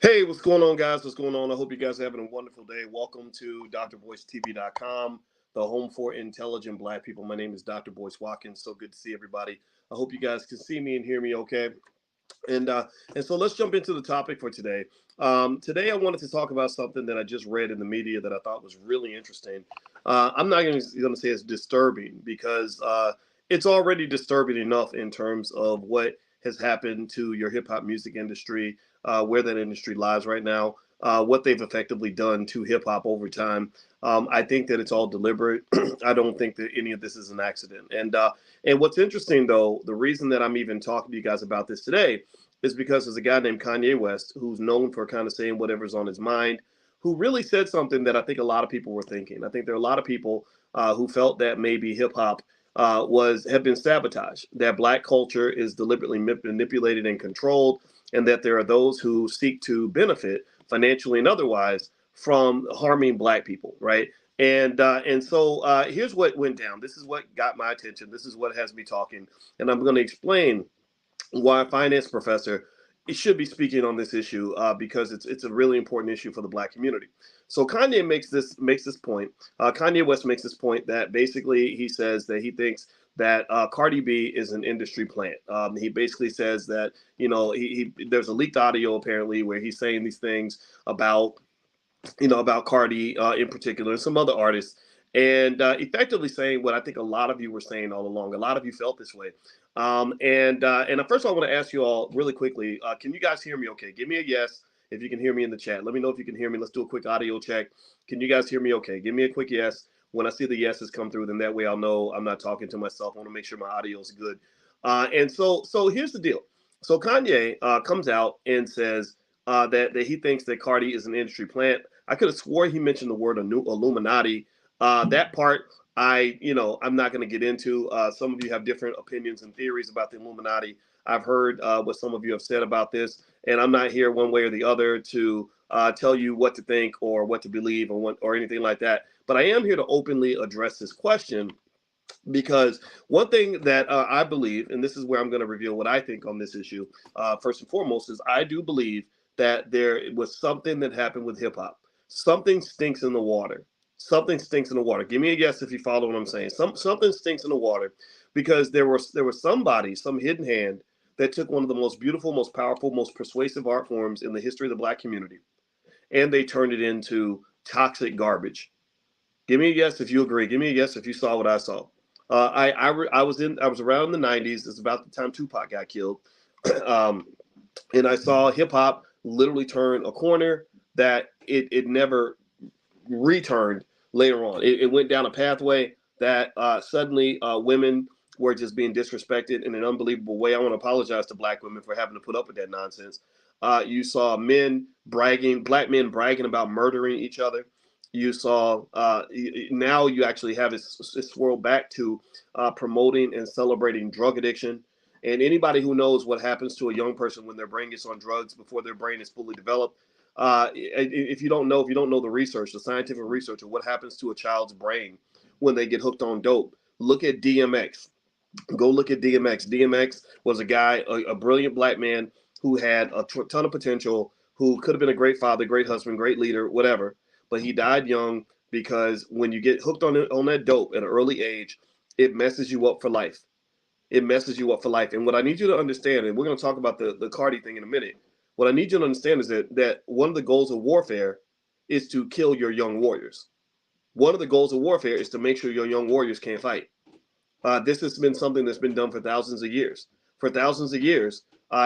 Hey, what's going on, guys? What's going on? I hope you guys are having a wonderful day. Welcome to drvoicetv.com, the home for intelligent Black people. My name is Dr. Boyce Watkins. So good to see everybody. I hope you guys can see me and hear me okay. And uh, and so let's jump into the topic for today. Today, I wanted to talk about something that I just read in the media that I thought was really interesting. I'm not going to say it's disturbing because it's already disturbing enough in terms of what has happened to your hip hop music industry, where that industry lies right now, what they've effectively done to hip hop over time. I think that it's all deliberate. I don't think that any of this is an accident. And what's interesting, though, the reason that I'm even talking to you guys about this today is because there's a guy named Kanye West who's known for kind of saying whatever's on his mind, who really said something that I think a lot of people were thinking. I think there are a lot of people who felt that maybe hip hop was have been sabotaged, that Black culture is deliberately manipulated and controlled, and that there are those who seek to benefit financially and otherwise from harming Black people, right? And so here's what went down. This is what got my attention. This is what has me talking, and I'm going to explain why a finance professor should be speaking on this issue because it's a really important issue for the Black community. So Kanye makes this point. Kanye West makes this point that basically he says that he thinks that Cardi B is an industry plant. He basically says that there's a leaked audio apparently where he's saying these things about about Cardi in particular and some other artists, and effectively saying what I think a lot of you were saying all along. A lot of you felt this way. And first of all, I want to ask you all really quickly, can you guys hear me okay? Give me a yes if you can hear me in the chat. Let me know if you can hear me. Let's do a quick audio check. Can you guys hear me okay? Give me a quick yes. When I see the yeses come through, then that way I'll know I'm not talking to myself. I want to make sure my audio is good. And so here's the deal. So Kanye comes out and says that he thinks that Cardi is an industry plant. I could have swore he mentioned the word Illuminati. That part, I'm not going to get into. Some of you have different opinions and theories about the Illuminati. I've heard what some of you have said about this, and I'm not here one way or the other to tell you what to think or what to believe or anything like that. But I am here to openly address this question because one thing that I believe, and this is where I'm going to reveal what I think on this issue, first and foremost, is I do believe that there was something that happened with hip hop. Something stinks in the water. Something stinks in the water. Give me a yes if you follow what I'm saying. Something stinks in the water because there was somebody, some hidden hand that took one of the most beautiful, most powerful, most persuasive art forms in the history of the Black community, and they turned it into toxic garbage. Give me a yes if you agree. Give me a yes if you saw what I saw. I was around the '90s. It's about the time Tupac got killed, um, and I saw hip hop literally turn a corner that it never returned later on. It went down a pathway that suddenly women were just being disrespected in an unbelievable way. I want to apologize to Black women for having to put up with that nonsense. You saw Black men bragging about murdering each other. You saw now you actually have it swirled back to promoting and celebrating drug addiction. And anybody who knows what happens to a young person when their brain gets on drugs before their brain is fully developed, if you don't know the research, the scientific research of what happens to a child's brain when they get hooked on dope, look at DMX. Go look at DMX. DMX was a guy, a brilliant Black man who had a ton of potential, who could have been a great father, great husband, great leader, whatever. But he died young because when you get hooked on that dope at an early age, it messes you up for life. It messes you up for life. And what I need you to understand, and we're going to talk about the Cardi thing in a minute. What I need you to understand is that one of the goals of warfare is to kill your young warriors. One of the goals of warfare is to make sure your young warriors can't fight. This has been something that's been done for thousands of years. For thousands of years,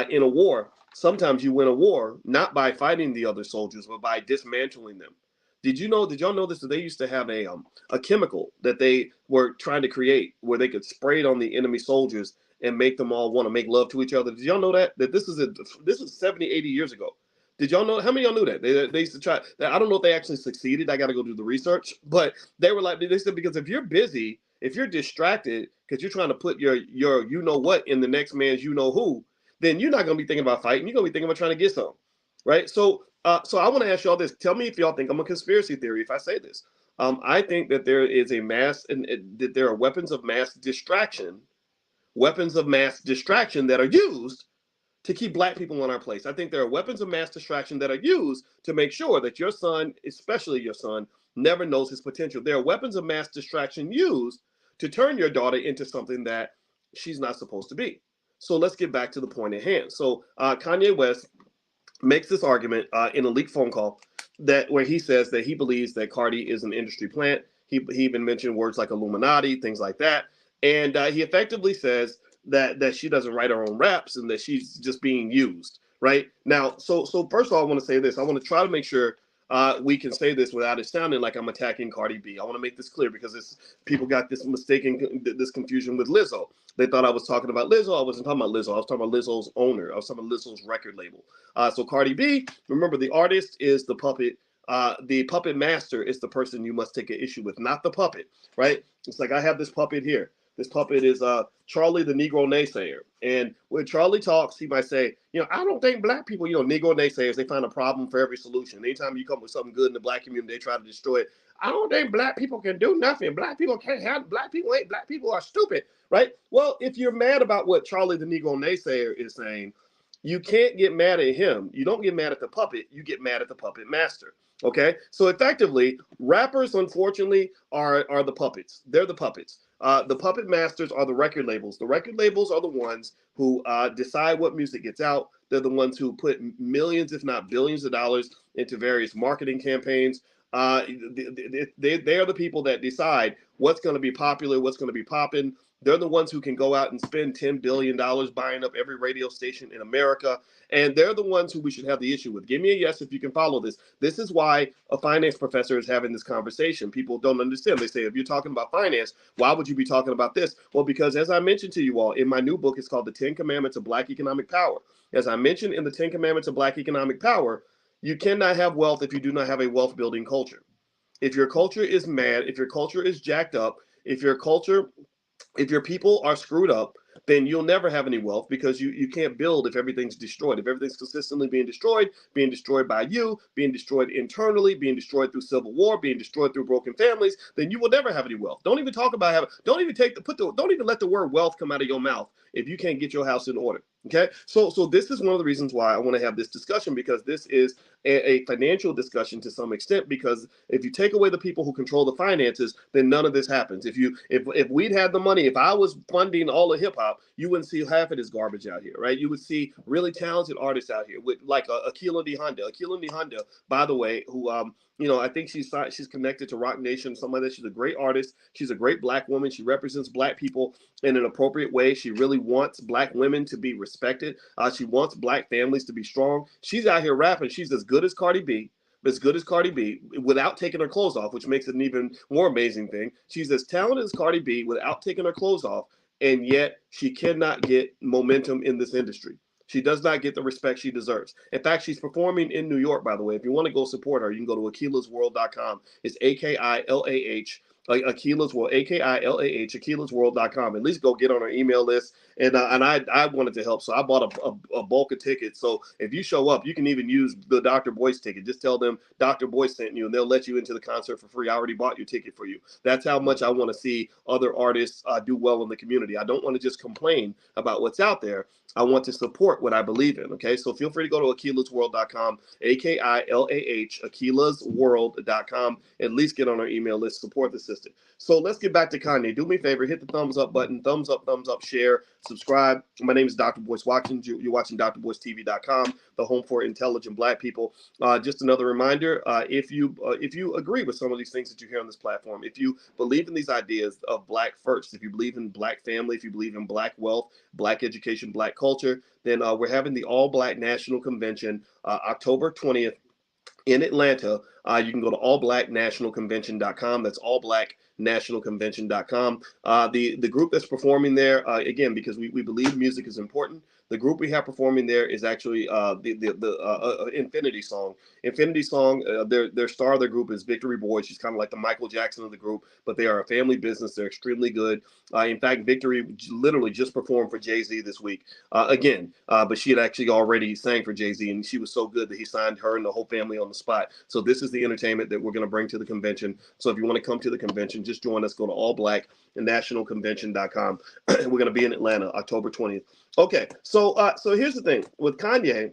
in a war, sometimes you win a war not by fighting the other soldiers, but by dismantling them. Did y'all know this? That they used to have a chemical that they were trying to create where they could spray it on the enemy soldiers and make them all want to make love to each other. Did y'all know that this is 70, 80 years ago? Did y'all know? How many of y'all knew that? They used to try. I don't know if they actually succeeded. I got to go do the research. But they were like, they said, because if you're busy, if you're distracted because you're trying to put your you know what in the next man's you know who, then you're not going to be thinking about fighting. You're going to be thinking about trying to get some, right? So I want to ask y'all this. Tell me if y'all think I'm a conspiracy theory if I say this. I think that there is a mass and that there are weapons of mass distraction that are used to keep black people in our place. I think there are weapons of mass distraction that are used to make sure that your son, especially your son, never knows his potential. There are weapons of mass distraction used to turn your daughter into something that she's not supposed to be. So let's get back to the point at hand. So Kanye West makes this argument in a leaked phone call that where he says that he believes that Cardi is an industry plant. He even mentioned words like Illuminati, things like that, and he effectively says that she doesn't write her own raps and that she's just being used. Right now, so first of all, I want to say this. I want to try to make sure we can say this without it sounding like I'm attacking Cardi B. I want to make this clear because people got this this confusion with Lizzo. They thought I was talking about Lizzo. I wasn't talking about Lizzo. I was talking about Lizzo's owner. I was talking about Lizzo's record label. So Cardi B, remember the artist is the puppet. The puppet master is the person you must take an issue with, not the puppet, right? It's like I have this puppet here. This puppet is Charlie the Negro naysayer. And when Charlie talks, he might say, I don't think black people, Negro naysayers, they find a problem for every solution. Anytime you come with something good in the black community, they try to destroy it. I don't think black people can do nothing. Black people can't have, black people are stupid, right? Well, if you're mad about what Charlie the Negro naysayer is saying, you can't get mad at him. You don't get mad at the puppet. You get mad at the puppet master. Okay, so effectively, rappers, unfortunately, are the puppets. They're the puppets. The puppet masters are the record labels. The record labels are the ones who decide what music gets out. They're the ones who put millions, if not billions of dollars into various marketing campaigns. They are the people that decide what's going to be popular, what's going to be popping. They're the ones who can go out and spend $10 billion buying up every radio station in America. And they're the ones who we should have the issue with. Give me a yes if you can follow this. This is why a finance professor is having this conversation. People don't understand. They say, if you're talking about finance, why would you be talking about this? Well, because as I mentioned to you all, in my new book, it's called The 10 Commandments of Black Economic Power. As I mentioned in the 10 Commandments of Black Economic Power, you cannot have wealth if you do not have a wealth building culture. If your culture is mad, if your culture is jacked up, if your people are screwed up, then you'll never have any wealth because you can't build if everything's destroyed. If everything's consistently being destroyed by you, being destroyed internally, being destroyed through civil war, being destroyed through broken families, then you will never have any wealth. Don't even talk about don't even let the word wealth come out of your mouth if you can't get your house in order. Okay, so this is one of the reasons why I want to have this discussion, because this is a financial discussion to some extent, because if you take away the people who control the finances, then none of this happens. If we'd had the money, if I was funding all of hip hop, you wouldn't see half of this garbage out here, right? You would see really talented artists out here with like Akila D. Honda, by the way, who I think she's connected to Rock Nation, something like that. She's a great artist. She's a great black woman. She represents black people in an appropriate way. She really wants black women to be respected. She wants black families to be strong. She's out here rapping. She's as good as Cardi B, without taking her clothes off, which makes it an even more amazing thing. She's as talented as Cardi B without taking her clothes off, and yet she cannot get momentum in this industry. She does not get the respect she deserves. In fact, she's performing in New York, by the way. If you want to go support her, you can go to akilasworld.com. It's AKILAH. Akila's World, AKILAH, akilasworld.com. At least go get on our email list. And I wanted to help, so I bought a bulk of tickets. So if you show up, you can even use the Dr. Boyce ticket. Just tell them Dr. Boyce sent you, and they'll let you into the concert for free. I already bought your ticket for you. That's how much I want to see other artists do well in the community. I don't want to just complain about what's out there. I want to support what I believe in. Okay, so feel free to go to akilasworld.com, AKILAH, akilasworld.com. At least get on our email list, support the sister. So let's get back to Kanye. Do me a favor, hit the thumbs up button, thumbs up, share, subscribe. My name is Dr. Boyce Watkins. You're watching drboycetv.com, the home for intelligent black people. Just another reminder, if you agree with some of these things that you hear on this platform, if you believe in these ideas of black first, if you believe in black family, if you believe in black wealth, black education, black culture, then we're having the All Black National Convention October 20th in Atlanta. You can go to allblacknationalconvention.com. That's allblacknationalconvention.com. The group that's performing there, again, because we believe music is important, the group we have performing there is actually the Infinity Song. Infinity Song, their star of their group is Victory Boyd. She's kind of like the Michael Jackson of the group, but they are a family business. They're extremely good. In fact, Victory literally just performed for Jay-Z this week again, but she had actually already sang for Jay-Z, and she was so good that he signed her and the whole family on the spot. So this is the entertainment that we're going to bring to the convention. So if you want to come to the convention, just joined us, go to allblacknationalconvention.com. We're going to be in Atlanta, October 20th. Okay, so here's the thing with Kanye.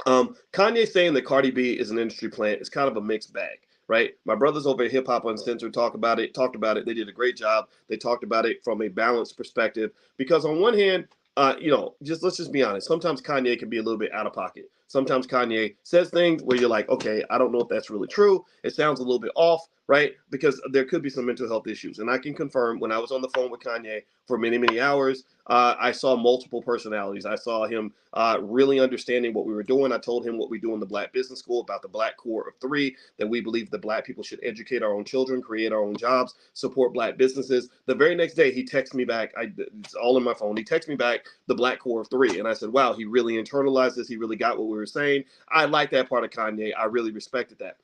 Kanye saying that Cardi B is an industry plant is kind of a mixed bag, right? My brothers over at Hip Hop Uncensored talked about it. They did a great job. They talked about it from a balanced perspective because on one hand, let's just be honest. Sometimes Kanye can be a little bit out of pocket. Sometimes Kanye says things where you're like, okay, I don't know if that's really true. It sounds a little bit off, right? Because there could be some mental health issues. And I can confirm when I was on the phone with Kanye for many, many hours, I saw multiple personalities. I saw him really understanding what we were doing. I told him what we do in the Black Business School about the Black Core of Three, that we believe that Black people should educate our own children, create our own jobs, support Black businesses. The very next day, he texted me back. It's all in my phone. He texted me back the Black Core of Three. And I said, wow, he really internalized this. He really got what we were saying. I like that part of Kanye. I really respected that.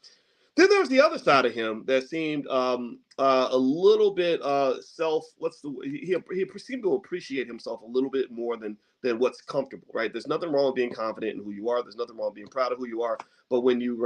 Then there was the other side of him that seemed a little bit he seemed to appreciate himself a little bit more than what's comfortable, right? There's nothing wrong with being confident in who you are. There's nothing wrong with being proud of who you are. But when you're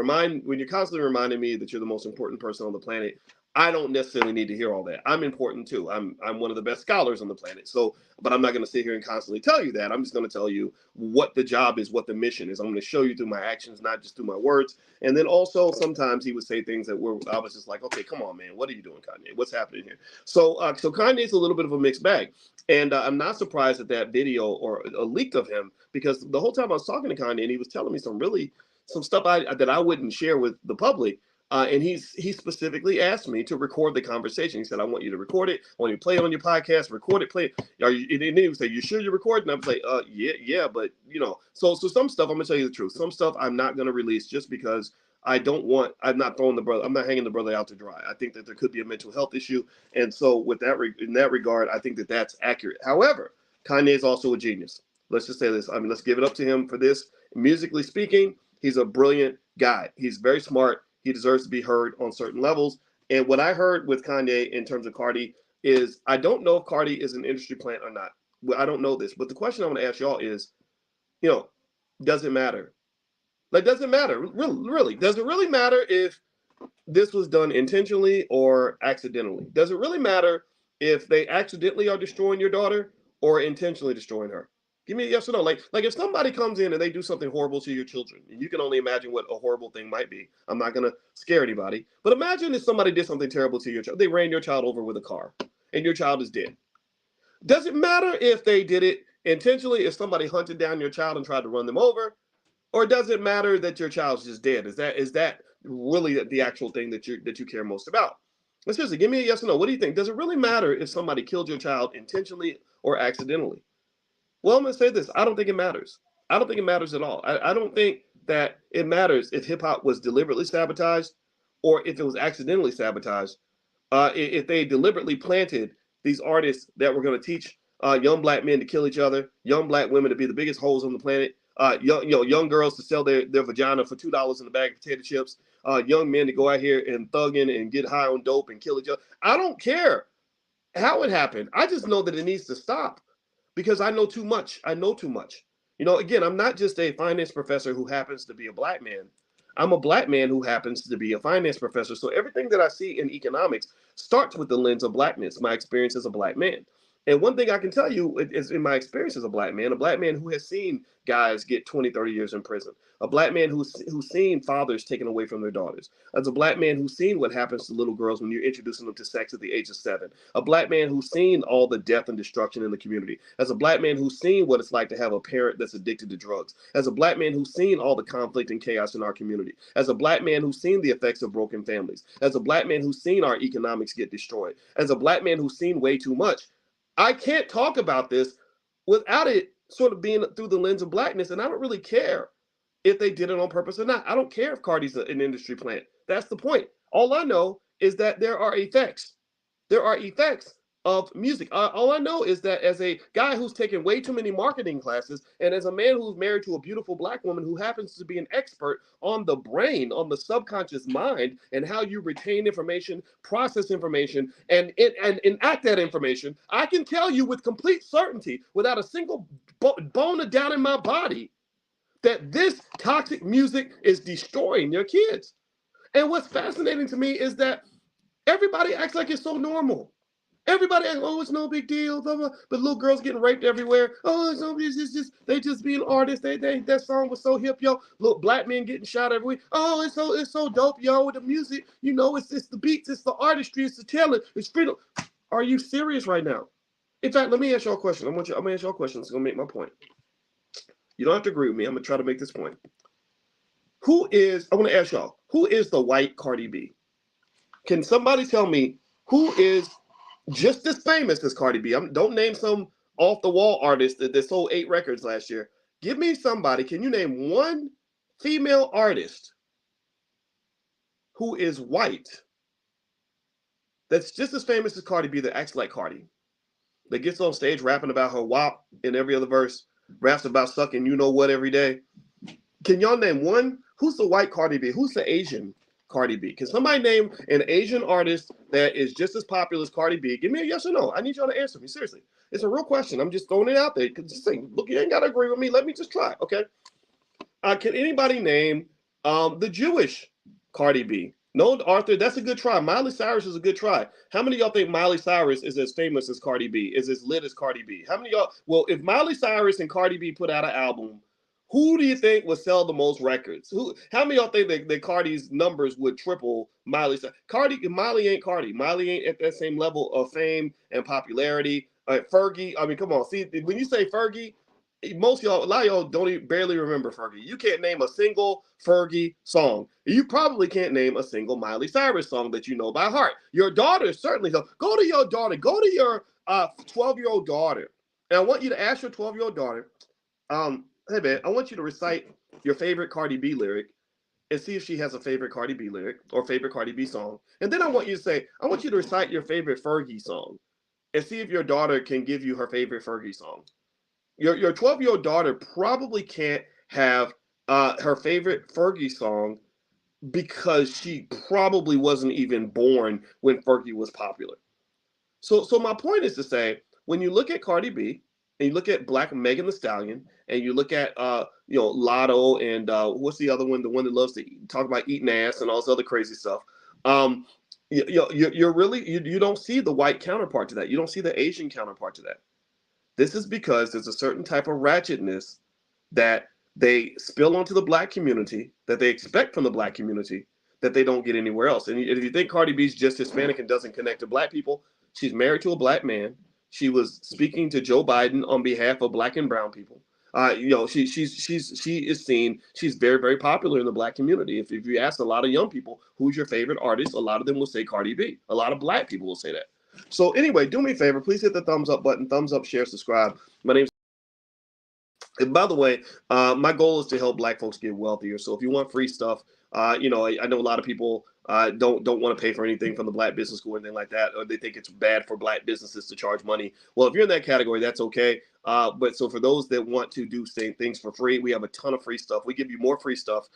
constantly reminding me that you're the most important person on the planet, I don't necessarily need to hear all that. I'm important too. I'm one of the best scholars on the planet. So, but I'm not going to sit here and constantly tell you that. I'm just going to tell you what the job is, what the mission is. I'm going to show you through my actions, not just through my words. And then also sometimes he would say things that I was just like, okay, come on, man. What are you doing, Kanye? What's happening here? So Kanye's a little bit of a mixed bag. And I'm not surprised at that video or a leak of him, because the whole time I was talking to Kanye and he was telling me some stuff that I wouldn't share with the public. And he specifically asked me to record the conversation. He said, I want you to record it. I want you to play it on your podcast, record it, play it. And then he would say, you sure you're recording? I would say, yeah, but so some stuff, I'm gonna tell you the truth. Some stuff I'm not gonna release just because I'm not hanging the brother out to dry. I think that there could be a mental health issue. And so in that regard, I think that that's accurate. However, Kanye is also a genius. Let's just say this. I mean, let's give it up to him for this. Musically speaking, he's a brilliant guy. He's very smart. He deserves to be heard on certain levels. And what I heard with Kanye in terms of Cardi is, I don't know if Cardi is an industry plant or not. Well, I don't know this. But the question I want to ask y'all is, does it matter? Like, does it matter? Really? Does it really matter if this was done intentionally or accidentally? Does it really matter if they accidentally are destroying your daughter or intentionally destroying her? Give me a yes or no. Like if somebody comes in and they do something horrible to your children, and you can only imagine what a horrible thing might be. I'm not going to scare anybody, but imagine if somebody did something terrible to your child. They ran your child over with a car and your child is dead. Does it matter if they did it intentionally, if somebody hunted down your child and tried to run them over? Or does it matter that your child's just dead? Is that really the actual thing that you care most about? Let's just give me a yes or no. What do you think? Does it really matter if somebody killed your child intentionally or accidentally? Well, I'm going to say this. I don't think it matters. I don't think it matters at all. I don't think that it matters if hip hop was deliberately sabotaged or if it was accidentally sabotaged. If they deliberately planted these artists that were going to teach young Black men to kill each other, young Black women to be the biggest hoes on the planet, young girls to sell their vagina for $2 in a bag of potato chips, young men to go out here and thug in and get high on dope and kill each other. I don't care how it happened. I just know that it needs to stop. Because I know too much. Again, I'm not just a finance professor who happens to be a Black man. I'm a Black man who happens to be a finance professor. So everything that I see in economics starts with the lens of Blackness, my experience as a Black man. And one thing I can tell you is in my experience as a Black man who has seen guys get 20, 30 years in prison, a Black man who's seen fathers taken away from their daughters, as a Black man who's seen what happens to little girls when you're introducing them to sex at the age of 7, a Black man who's seen all the death and destruction in the community, as a Black man who's seen what it's like to have a parent that's addicted to drugs, as a Black man who's seen all the conflict and chaos in our community, as a Black man who's seen the effects of broken families, as a Black man who's seen our economics get destroyed, as a Black man who's seen way too much. I can't talk about this without it sort of being through the lens of Blackness, and I don't really care if they did it on purpose or not. I don't care if Cardi's an industry plant. That's the point. All I know is that there are effects. There are effects of music. All I know is that as a guy who's taken way too many marketing classes, and as a man who's married to a beautiful Black woman who happens to be an expert on the brain, on the subconscious mind, and how you retain information, process information, and enact that information, I can tell you with complete certainty, without a single bone down in my body, that this toxic music is destroying your kids. And what's fascinating to me is that Everybody acts like it's so normal. Everybody acts, oh, it's no big deal. Blah, blah. But little girls getting raped everywhere. Oh, it's no, it's just they just being artists. They that song was so hip, yo. Little black men getting shot every week. Oh, it's so dope, yo. With the music, it's the beats, it's the artistry, it's the talent, it's freedom. Are you serious right now? In fact, let me ask y'all a question. I'm gonna ask y'all a question. It's gonna make my point. You don't have to agree with me. I'm gonna try to make this point. I want to ask y'all, who is the white Cardi B? Can somebody tell me who is just as famous as Cardi B? Don't name some off the wall artist that sold 8 records last year. Give me somebody. Can you name one female artist who is white that's just as famous as Cardi B that acts like Cardi, that gets on stage rapping about her WAP in every other verse, raps about sucking you know what every day? Can y'all name one? Who's the white Cardi B? Who's the Asian Cardi B? Can somebody name an Asian artist that is just as popular as Cardi B? Give me a yes or no. I need y'all to answer me. Seriously. It's a real question. I'm just throwing it out there. Just saying, look, you ain't got to agree with me. Let me just try, okay? Can anybody name the Jewish Cardi B? No, Arthur, that's a good try. Miley Cyrus is a good try. How many of y'all think Miley Cyrus is as famous as Cardi B, is as lit as Cardi B? How many of y'all? Well, if Miley Cyrus and Cardi B put out an album, who do you think would sell the most records? How many of y'all think that Cardi's numbers would triple Miley's? Miley ain't Cardi. Miley ain't at that same level of fame and popularity. Fergie, I mean, come on. See, when you say Fergie, a lot of y'all don't barely remember Fergie. You can't name a single Fergie song. You probably can't name a single Miley Cyrus song that you know by heart. Your daughter certainly does. Go to your daughter. Go to your 12-year-old daughter. And I want you to ask your 12-year-old daughter, hey man, I want you to recite your favorite Cardi B lyric and see if she has a favorite Cardi B lyric or favorite Cardi B song. And then I want you to recite your favorite Fergie song and see if your daughter can give you her favorite Fergie song. Your 12-year-old daughter probably can't have her favorite Fergie song because she probably wasn't even born when Fergie was popular. So my point is to say, when you look at Cardi B and you look at Black Megan Thee Stallion and you look at Lotto and what's the other one, the one that loves to talk about eating ass and all this other crazy stuff, you don't see the white counterpart to that. You don't see the Asian counterpart to that. This is because there's a certain type of ratchetness that they spill onto the Black community, that they expect from the Black community, that they don't get anywhere else. And if you think Cardi B's just Hispanic and doesn't connect to Black people, she's married to a Black man. She was speaking to Joe Biden on behalf of Black and brown people. She is seen. She's very, very popular in the Black community. If you ask a lot of young people who's your favorite artist, a lot of them will say Cardi B. A lot of Black people will say that. So anyway, do me a favor. Please hit the thumbs up button. Thumbs up, share, subscribe. My name's And by the way, my goal is to help Black folks get wealthier. So if you want free stuff, I know a lot of people don't want to pay for anything from the Black Business School or anything like that, or they think it's bad for Black businesses to charge money. Well, if you're in that category, that's okay. But so for those that want to do things for free, we have a ton of free stuff. We give you more free stuff.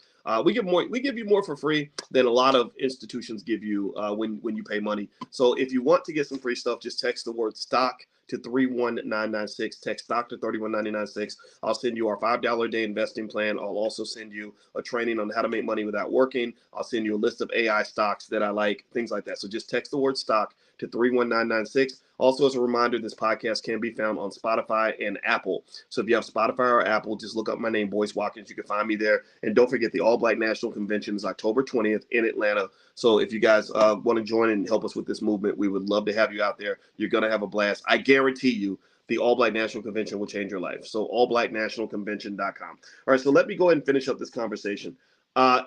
We give you more for free than a lot of institutions give you when you pay money. So if you want to get some free stuff, just text the word stock to 31996. Text stock to 31996. I'll send you our $5 a day investing plan. I'll also send you a training on how to make money without working. I'll send you a list of AI stocks that I like, things like that. So just text the word stock to 31996. Also, as a reminder, this podcast can be found on Spotify and Apple. So if you have Spotify or Apple, just look up my name, Boyce Watkins. You can find me there. And don't forget, the All Black National Convention is October 20th in Atlanta. So if you guys want to join and help us with this movement, we would love to have you out there. You're going to have a blast. I guarantee you the All Black National Convention will change your life. So allblacknationalconvention.com. All right, so let me go ahead and finish up this conversation.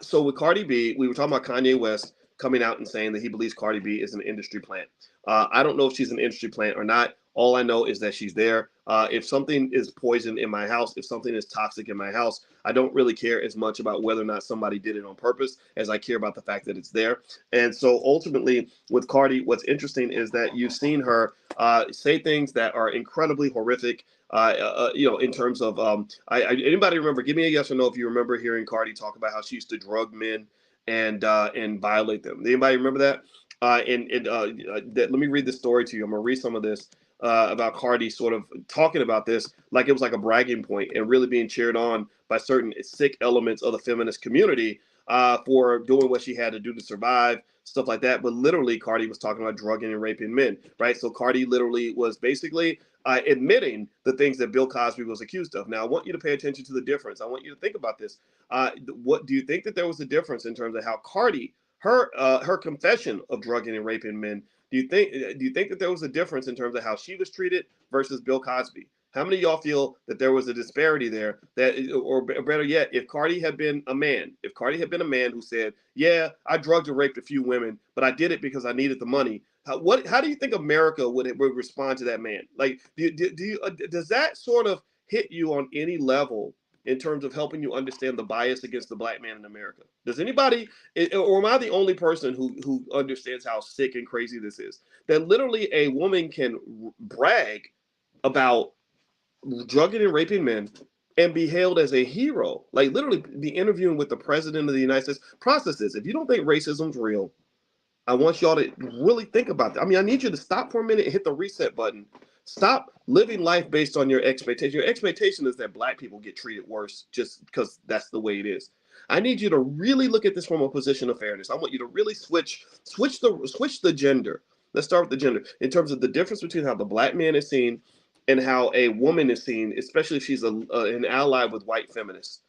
So with Cardi B, we were talking about Kanye West coming out and saying that he believes Cardi B is an industry plant. I don't know if she's an industry plant or not. All I know is that she's there. If something is poison in my house, if something is toxic in my house, I don't really care as much about whether or not somebody did it on purpose as I care about the fact that it's there. And so ultimately with Cardi, what's interesting is that you've seen her say things that are incredibly horrific. In terms of anybody remember? Give me a yes or no if you remember hearing Cardi talk about how she used to drug men and violate them. Anybody remember that? Let me read this story to you. I'm gonna read some of this about Cardi sort of talking about this like it was like a bragging point and really being cheered on by certain sick elements of the feminist community. for doing what she had to do to survive, stuff like that. But literally, Cardi was talking about drugging and raping men, right? So Cardi literally was basically admitting the things that Bill Cosby was accused of. Now, I want you to pay attention to the difference. I want you to think about this. What do you think that there was a difference in terms of how Cardi, her confession of drugging and raping men? Do you think that there was a difference in terms of how she was treated versus Bill Cosby? How many of y'all feel that there was a disparity there? That, or better yet, if Cardi had been a man, who said, "Yeah, I drugged and raped a few women, but I did it because I needed the money," how do you think America would respond to that man? Like, does that sort of hit you on any level in terms of helping you understand the bias against the black man in America? Does anybody, or am I the only person who understands how sick and crazy this is? That literally a woman can brag about drugging and raping men and be hailed as a hero, like literally be interviewing with the president of the United States. Process this. If you don't think racism's real, I want y'all to really think about that. I mean, I need you to stop for a minute and hit the reset button. Stop living life based on your expectation. Your expectation is that black people get treated worse just because that's the way it is. I need you to really look at this from a position of fairness. I want you to really switch the gender. Let's start with the gender in terms of the difference between how the black man is seen and how a woman is seen, especially if she's an ally with white feminists.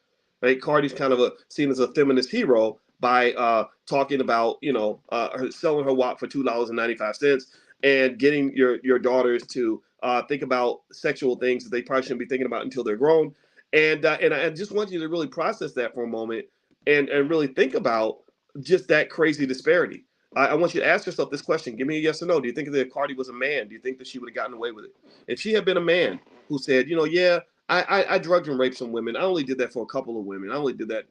Right? Cardi's kind of seen as a feminist hero by talking about, her selling her WAP for $2.95 and getting your daughters to think about sexual things that they probably shouldn't be thinking about until they're grown. And I just want you to really process that for a moment and really think about just that crazy disparity. I want you to ask yourself this question. Give me a yes or no. Do you think that if Cardi was a man, do you think that she would have gotten away with it? If she had been a man who said, yeah, I drugged and raped some women. I only did that for a couple of women. I only did that,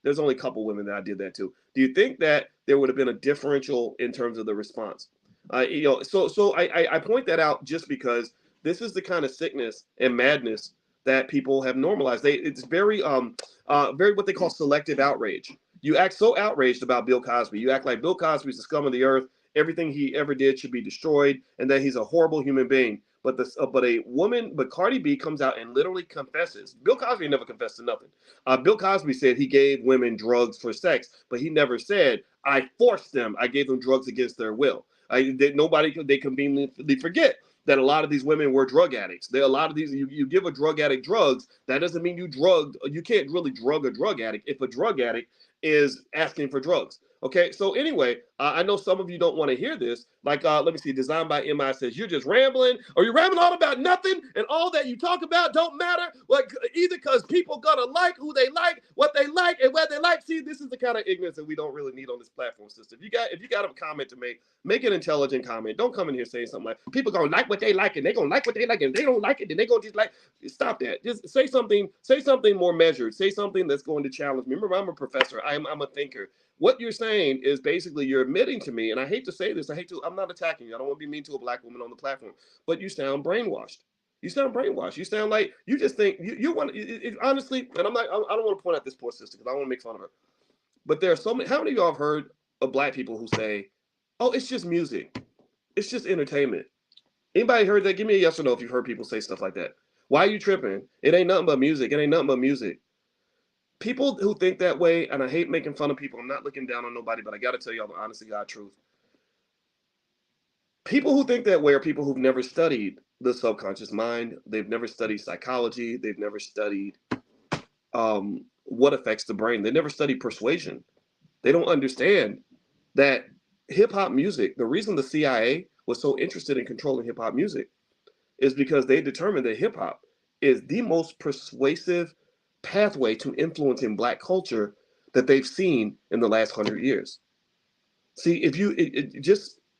there's only a couple of women that I did that to. Do you think that there would have been a differential in terms of the response? So I point that out just because this is the kind of sickness and madness that people have normalized. It's very what they call selective outrage. You act so outraged about Bill Cosby. You act like Bill Cosby's the scum of the earth. Everything he ever did should be destroyed, and that he's a horrible human being. But Cardi B comes out and literally confesses. Bill Cosby never confessed to nothing. Bill Cosby said he gave women drugs for sex, but he never said, "I forced them. I gave them drugs against their will." They conveniently forget that a lot of these women were drug addicts. A lot of these, you give a drug addict drugs, that doesn't mean you can't really drug a drug addict if a drug addict is asking for drugs. Okay, so anyway, I know some of you don't want to hear this. Like, let me see, Designed by MI says, "You're just rambling, or you're rambling all about nothing, and all that you talk about don't matter. Like, either because people gonna like who they like, what they like, and where they like." See, this is the kind of ignorance that we don't really need on this platform, sister. If you got a comment to make an intelligent comment. Don't come in here saying something like, "People gonna like what they like, and they gonna like what they like, and if they don't like it, then they gonna just like." Stop that. Just say something more measured. Say something that's going to challenge me. Remember, I'm a professor. I'm a thinker. What you're saying is basically you're admitting to me, and I hate to say this, I'm not attacking you. I don't want to be mean to a black woman on the platform, but you sound brainwashed. You sound brainwashed. You sound like you just think you want honestly, and I don't want to point out this poor sister because I don't want to make fun of her. But there are so many. How many of y'all have heard of black people who say, "Oh, it's just music. It's just entertainment"? Anybody heard that? Give me a yes or no if you've heard people say stuff like that. Why are you tripping? It ain't nothing but music. It ain't nothing but music. People who think that way, and I hate making fun of people. I'm not looking down on nobody, but I got to tell y'all the honest to God truth. People who think that way are people who've never studied the subconscious mind. They've never studied psychology. They've never studied what affects the brain. They never studied persuasion. They don't understand that hip hop music, the reason the CIA was so interested in controlling hip hop music is because they determined that hip hop is the most persuasive pathway to influencing black culture that they've seen in the last 100 years. See, if you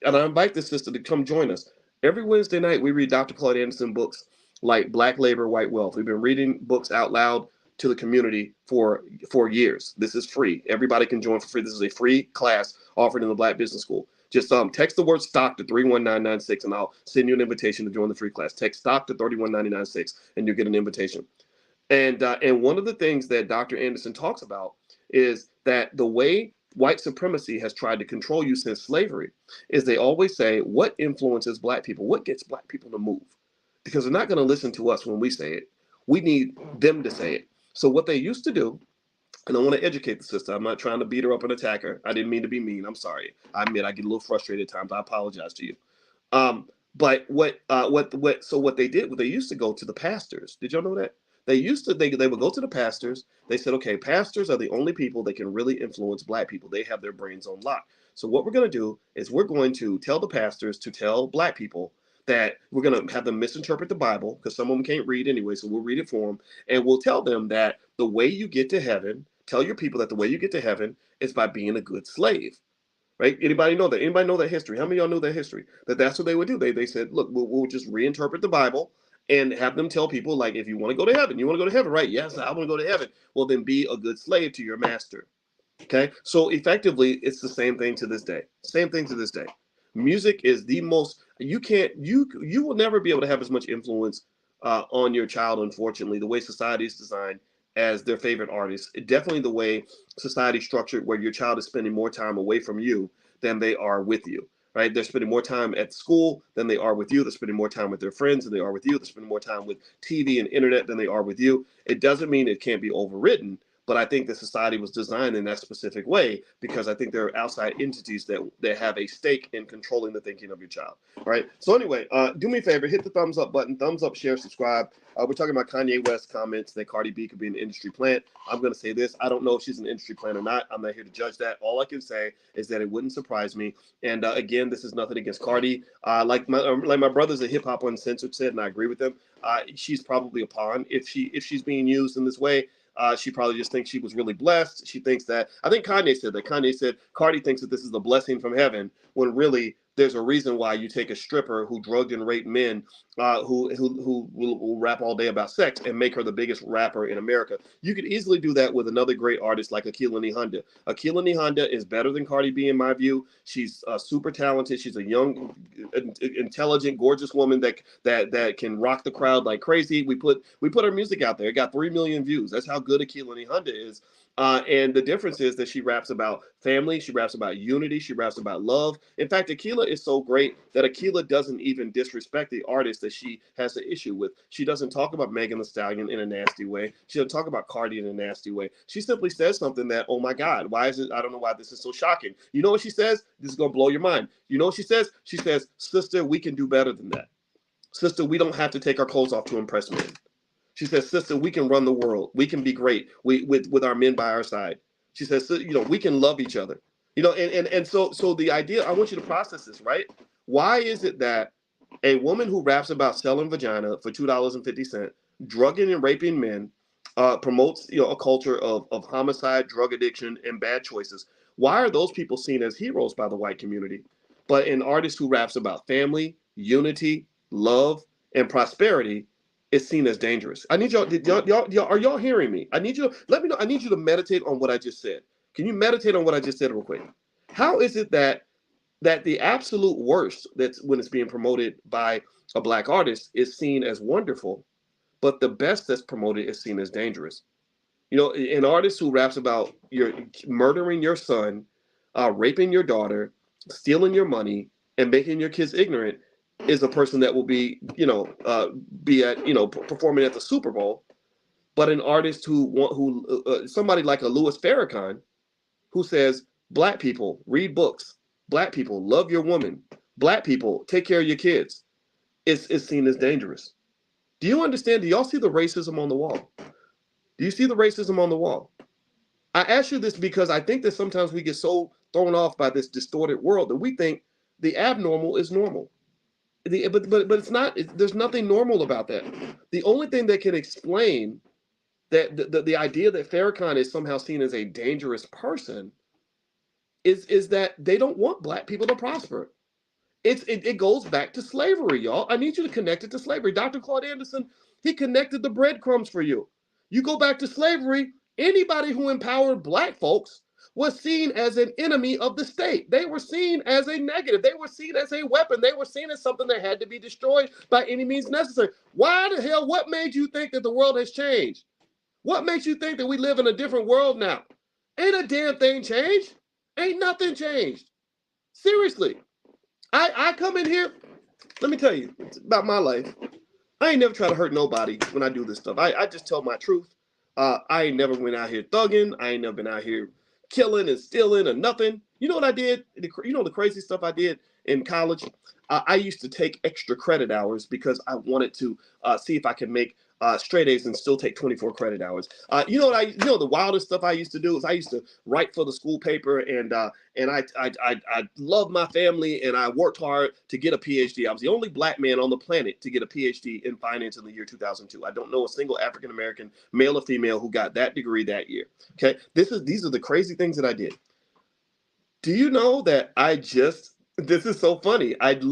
and I invite this sister to come join us. Every Wednesday night, we read Dr. Claude Anderson books like Black Labor, White Wealth. We've been reading books out loud to the community for years. This is free. Everybody can join for free. This is a free class offered in the Black Business School. Just text the word "stock" to 31996, and I'll send you an invitation to join the free class. Text "stock" to 31996, and you'll get an invitation. And one of the things that Dr. Anderson talks about is that the way white supremacy has tried to control you since slavery is they always say, what influences black people? What gets black people to move? Because they're not going to listen to us when we say it. We need them to say it. So what they used to do And I want to educate the sister. I'm not trying to beat her up and attack her. I didn't mean to be mean. I'm sorry. I admit I get a little frustrated at times. I apologize to you. But what they did, what they used to go to the pastors. Did y'all know that? They would go to the pastors. They said, okay, pastors are the only people that can really influence black people. They have their brains on lock. So what we're going to do is we're going to tell the pastors to tell black people that we're going to have them misinterpret the Bible because some of them can't read anyway. So we'll read it for them. And we'll tell them that the way you get to heaven, tell your people that the way you get to heaven is by being a good slave. Right? Anybody know that? Anybody know that history? How many of y'all know that history? That's what they would do. They said, look, we'll just reinterpret the Bible and have them tell people, like, if you want to go to heaven, you want to go to heaven, right? Yes, I want to go to heaven. Well, then be a good slave to your master. Okay, so effectively, it's the same thing to this day. Same thing to this day. Music is the most you will never be able to have as much influence on your child. Unfortunately, the way society is designed as their favorite artist, definitely the way society is structured, where your child is spending more time away from you than they are with you. Right? They're spending more time at school than they are with you. They're spending more time with their friends than they are with you. They're spending more time with TV and internet than they are with you. It doesn't mean it can't be overridden, but I think the society was designed in that specific way because I think there are outside entities that have a stake in controlling the thinking of your child. Right. So anyway, do me a favor, hit the thumbs up button, thumbs up, share, subscribe. We're talking about Kanye West comments that Cardi B could be an industry plant. I'm going to say this. I don't know if she's an industry plant or not. I'm not here to judge that. All I can say is that it wouldn't surprise me. And again, this is nothing against Cardi. Like my brothers at Hip Hop Uncensored said, and I agree with them. She's probably a pawn if she's being used in this way. She probably just thinks she was really blessed. She thinks that, I think Kanye said that. Kanye said Cardi thinks that this is a blessing from heaven, when really there's a reason why you take a stripper who drugged and raped men, who will rap all day about sex, and make her the biggest rapper in America. You could easily do that with another great artist like Akilah Honda. Akilah Honda is better than Cardi B in my view. She's super talented. She's a young, intelligent, gorgeous woman that can rock the crowd like crazy. We put her music out there. It got 3 million views. That's how good Akilah Honda is. And the difference is that she raps about family, she raps about unity, she raps about love. In fact, Akilah is so great that Akilah doesn't even disrespect the artist that she has an issue with. She doesn't talk about Megan Thee Stallion in a nasty way. She doesn't talk about Cardi in a nasty way. She simply says something that, oh my God, why is it? I don't know why this is so shocking. You know what she says? This is going to blow your mind. You know what she says? She says, sister, we can do better than that. Sister, we don't have to take our clothes off to impress men. She says, sister, we can run the world. We can be great with our men by our side. She says, we can love each other. And so the idea, I want you to process this, right? Why is it that a woman who raps about selling vagina for $2.50, drugging and raping men, promotes a culture of homicide, drug addiction, and bad choices? Why are those people seen as heroes by the white community? But an artist who raps about family, unity, love, and prosperity is seen as dangerous. I need y'all, are y'all hearing me? I need you, let me know. I need you to meditate on what I just said. Can you meditate on what I just said real quick? How is it that the absolute worst, that's when it's being promoted by a black artist, is seen as wonderful, but the best that's promoted is seen as dangerous? An artist who raps about your murdering your son, raping your daughter, stealing your money, and making your kids ignorant is a person that will be performing at the Super Bowl. But an artist somebody like a Louis Farrakhan, who says, black people, read books, black people, love your woman, black people, take care of your kids, is seen as dangerous. Do you understand? Do y'all see the racism on the wall? Do you see the racism on the wall? I ask you this because I think that sometimes we get so thrown off by this distorted world that we think the abnormal is normal. But it's not. There's nothing normal about that. The only thing that can explain that the idea that Farrakhan is somehow seen as a dangerous person is that they don't want black people to prosper. It goes back to slavery, y'all. I need you to connect it to slavery. Dr. Claude Anderson, he connected the breadcrumbs for you. You go back to slavery, anybody who empowered black folks was seen as an enemy of the state. They were seen as a negative. They were seen as a weapon. They were seen as something that had to be destroyed by any means necessary. Why the hell, what made you think that the world has changed? What makes you think that we live in a different world now? Ain't a damn thing changed. Ain't nothing changed. Seriously. I come in here, let me tell you, it's about my life. I ain't never try to hurt nobody when I do this stuff. I just tell my truth. I ain't never went out here thugging. I ain't never been out here killing and stealing or nothing. You know what I did? You know the crazy stuff I did in college? I used to take extra credit hours because I wanted to see if I could make straight A's and still take 24 credit hours. You know the wildest stuff I used to do is I used to write for the school paper, and I loved my family, and I worked hard to get a PhD. I was the only black man on the planet to get a PhD in finance in the year 2002. I don't know a single African American, male or female, who got that degree that year. Okay, these are the crazy things that I did. Do you know that this is so funny. I had an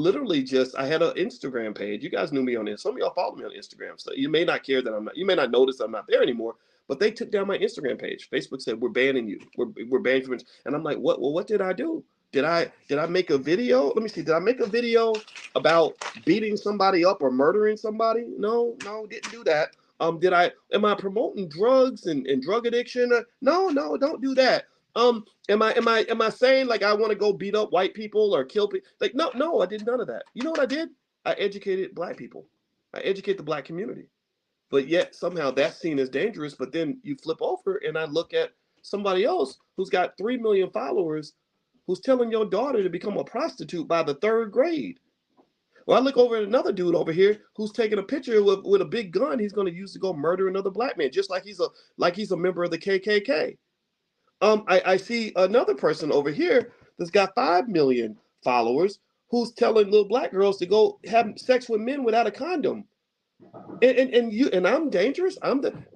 Instagram page. You guys knew me on this. Some of y'all follow me on Instagram. So you may not care that you may not notice I'm not there anymore, but they took down my Instagram page. Facebook said, we're banning you. We're banning you. And I'm like, what? Well, what did I do? Did I make a video? Let me see. Did I make a video about beating somebody up or murdering somebody? No, didn't do that. Am I promoting drugs and drug addiction? No, don't do that. Am I saying like I want to go beat up white people or kill people? Like, no, I did none of that. You know what I did? I educated black people. I educate the black community. But yet somehow that's seen as dangerous. But then you flip over and I look at somebody else who's got 3 million followers who's telling your daughter to become a prostitute by the third grade. Well, I look over at another dude over here who's taking a picture with a big gun he's going to use to go murder another black man, just like he's a member of the KKK. I see another person over here that's got 5 million followers who's telling little black girls to go have sex with men without a condom. And I'm dangerous.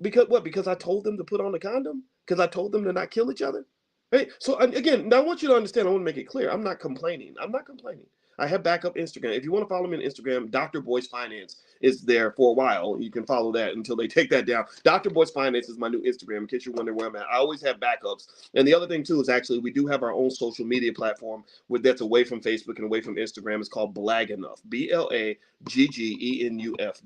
Because I told them to put on a condom? Because I told them to not kill each other? Right? So again, now I want you to understand, I want to make it clear. I'm not complaining. I have backup Instagram. If you want to follow me on Instagram, Dr. Boyce Finance is there for a while. You can follow that until they take that down. Dr. Boyce Finance is my new Instagram, in case you're wondering where I'm at. I always have backups. And the other thing, too, is actually we do have our own social media platform that's away from Facebook and away from Instagram. It's called Blaggenuf. BLAGGENUF.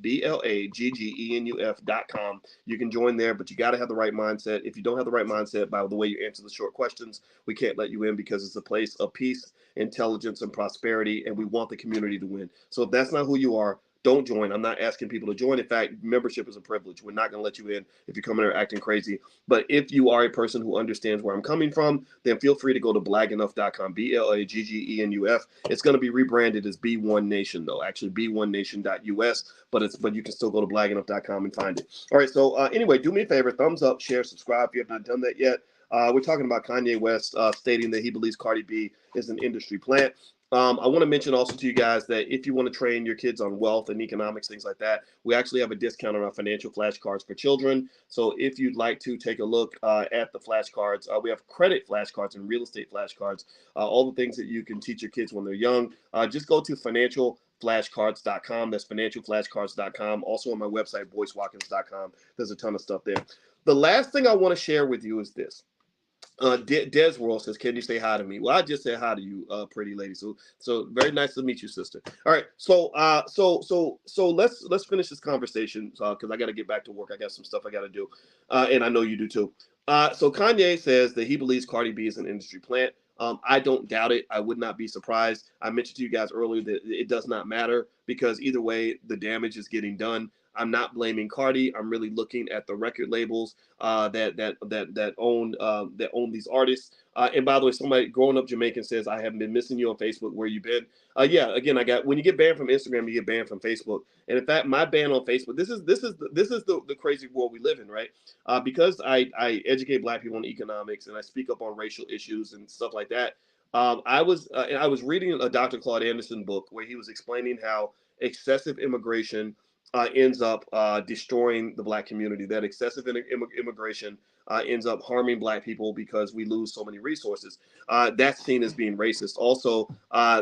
BLAGGENUF.com. You can join there, but you got to have the right mindset. If you don't have the right mindset, by the way you answer the short questions, we can't let you in because it's a place of peace, intelligence, and prosperity, and we want the community to win. So if that's not who you are, don't join. I'm not asking people to join. In fact, membership is a privilege. We're not going to let you in if you're coming here acting crazy. But if you are a person who understands where I'm coming from, then feel free to go to blaggenuf.com, BLAGGENUF. It's going to be rebranded as B1 Nation, though. Actually, B1Nation.us, but you can still go to blaggenuf.com and find it. All right, so anyway, do me a favor, thumbs up, share, subscribe if you have not done that yet. We're talking about Kanye West stating that he believes Cardi B is an industry plant. I want to mention also to you guys that if you want to train your kids on wealth and economics, things like that, we actually have a discount on our financial flashcards for children. So if you'd like to take a look at the flashcards, we have credit flashcards and real estate flashcards, all the things that you can teach your kids when they're young. Just go to financialflashcards.com. That's financialflashcards.com. Also on my website, boycewatkins.com. There's a ton of stuff there. The last thing I want to share with you is this. Des World says, "Can you say hi to me?" Well, I just said hi to you, pretty lady. So very nice to meet you, sister. All right, so let's finish this conversation because I got to get back to work. I got some stuff I got to do, and I know you do too. So Kanye says that he believes Cardi B is an industry plant. I don't doubt it. I would not be surprised. I mentioned to you guys earlier that it does not matter because either way, the damage is getting done. I'm not blaming Cardi. I'm really looking at the record labels that own these artists. And by the way, somebody growing up Jamaican says, "I haven't been missing you on Facebook. Where you been?" Yeah, again, when you get banned from Instagram, you get banned from Facebook. And in fact, my ban on Facebook. This is the crazy world we live in, right? Because I educate Black people on economics and I speak up on racial issues and stuff like that. I was reading a Dr. Claude Anderson book where he was explaining how excessive immigration ends up destroying the Black community. That excessive immigration ends up harming Black people because we lose so many resources. That's seen as being racist. Also,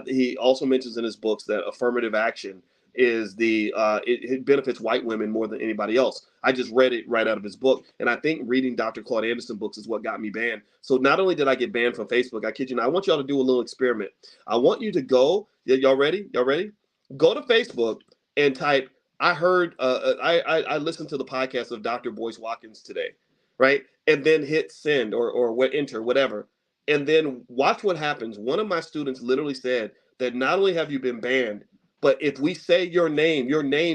he also mentions in his books that affirmative action is it benefits white women more than anybody else. I just read it right out of his book, and I think reading Dr. Claude Anderson books is what got me banned. So not only did I get banned from Facebook, I kid you not, I want y'all to do a little experiment. I want you to go. Y'all ready? Y'all ready? Go to Facebook and type, I heard, I listened to the podcast of Dr. Boyce Watkins today, right? And then hit send or enter, whatever. And then watch what happens. One of my students literally said that not only have you been banned, But if we say your name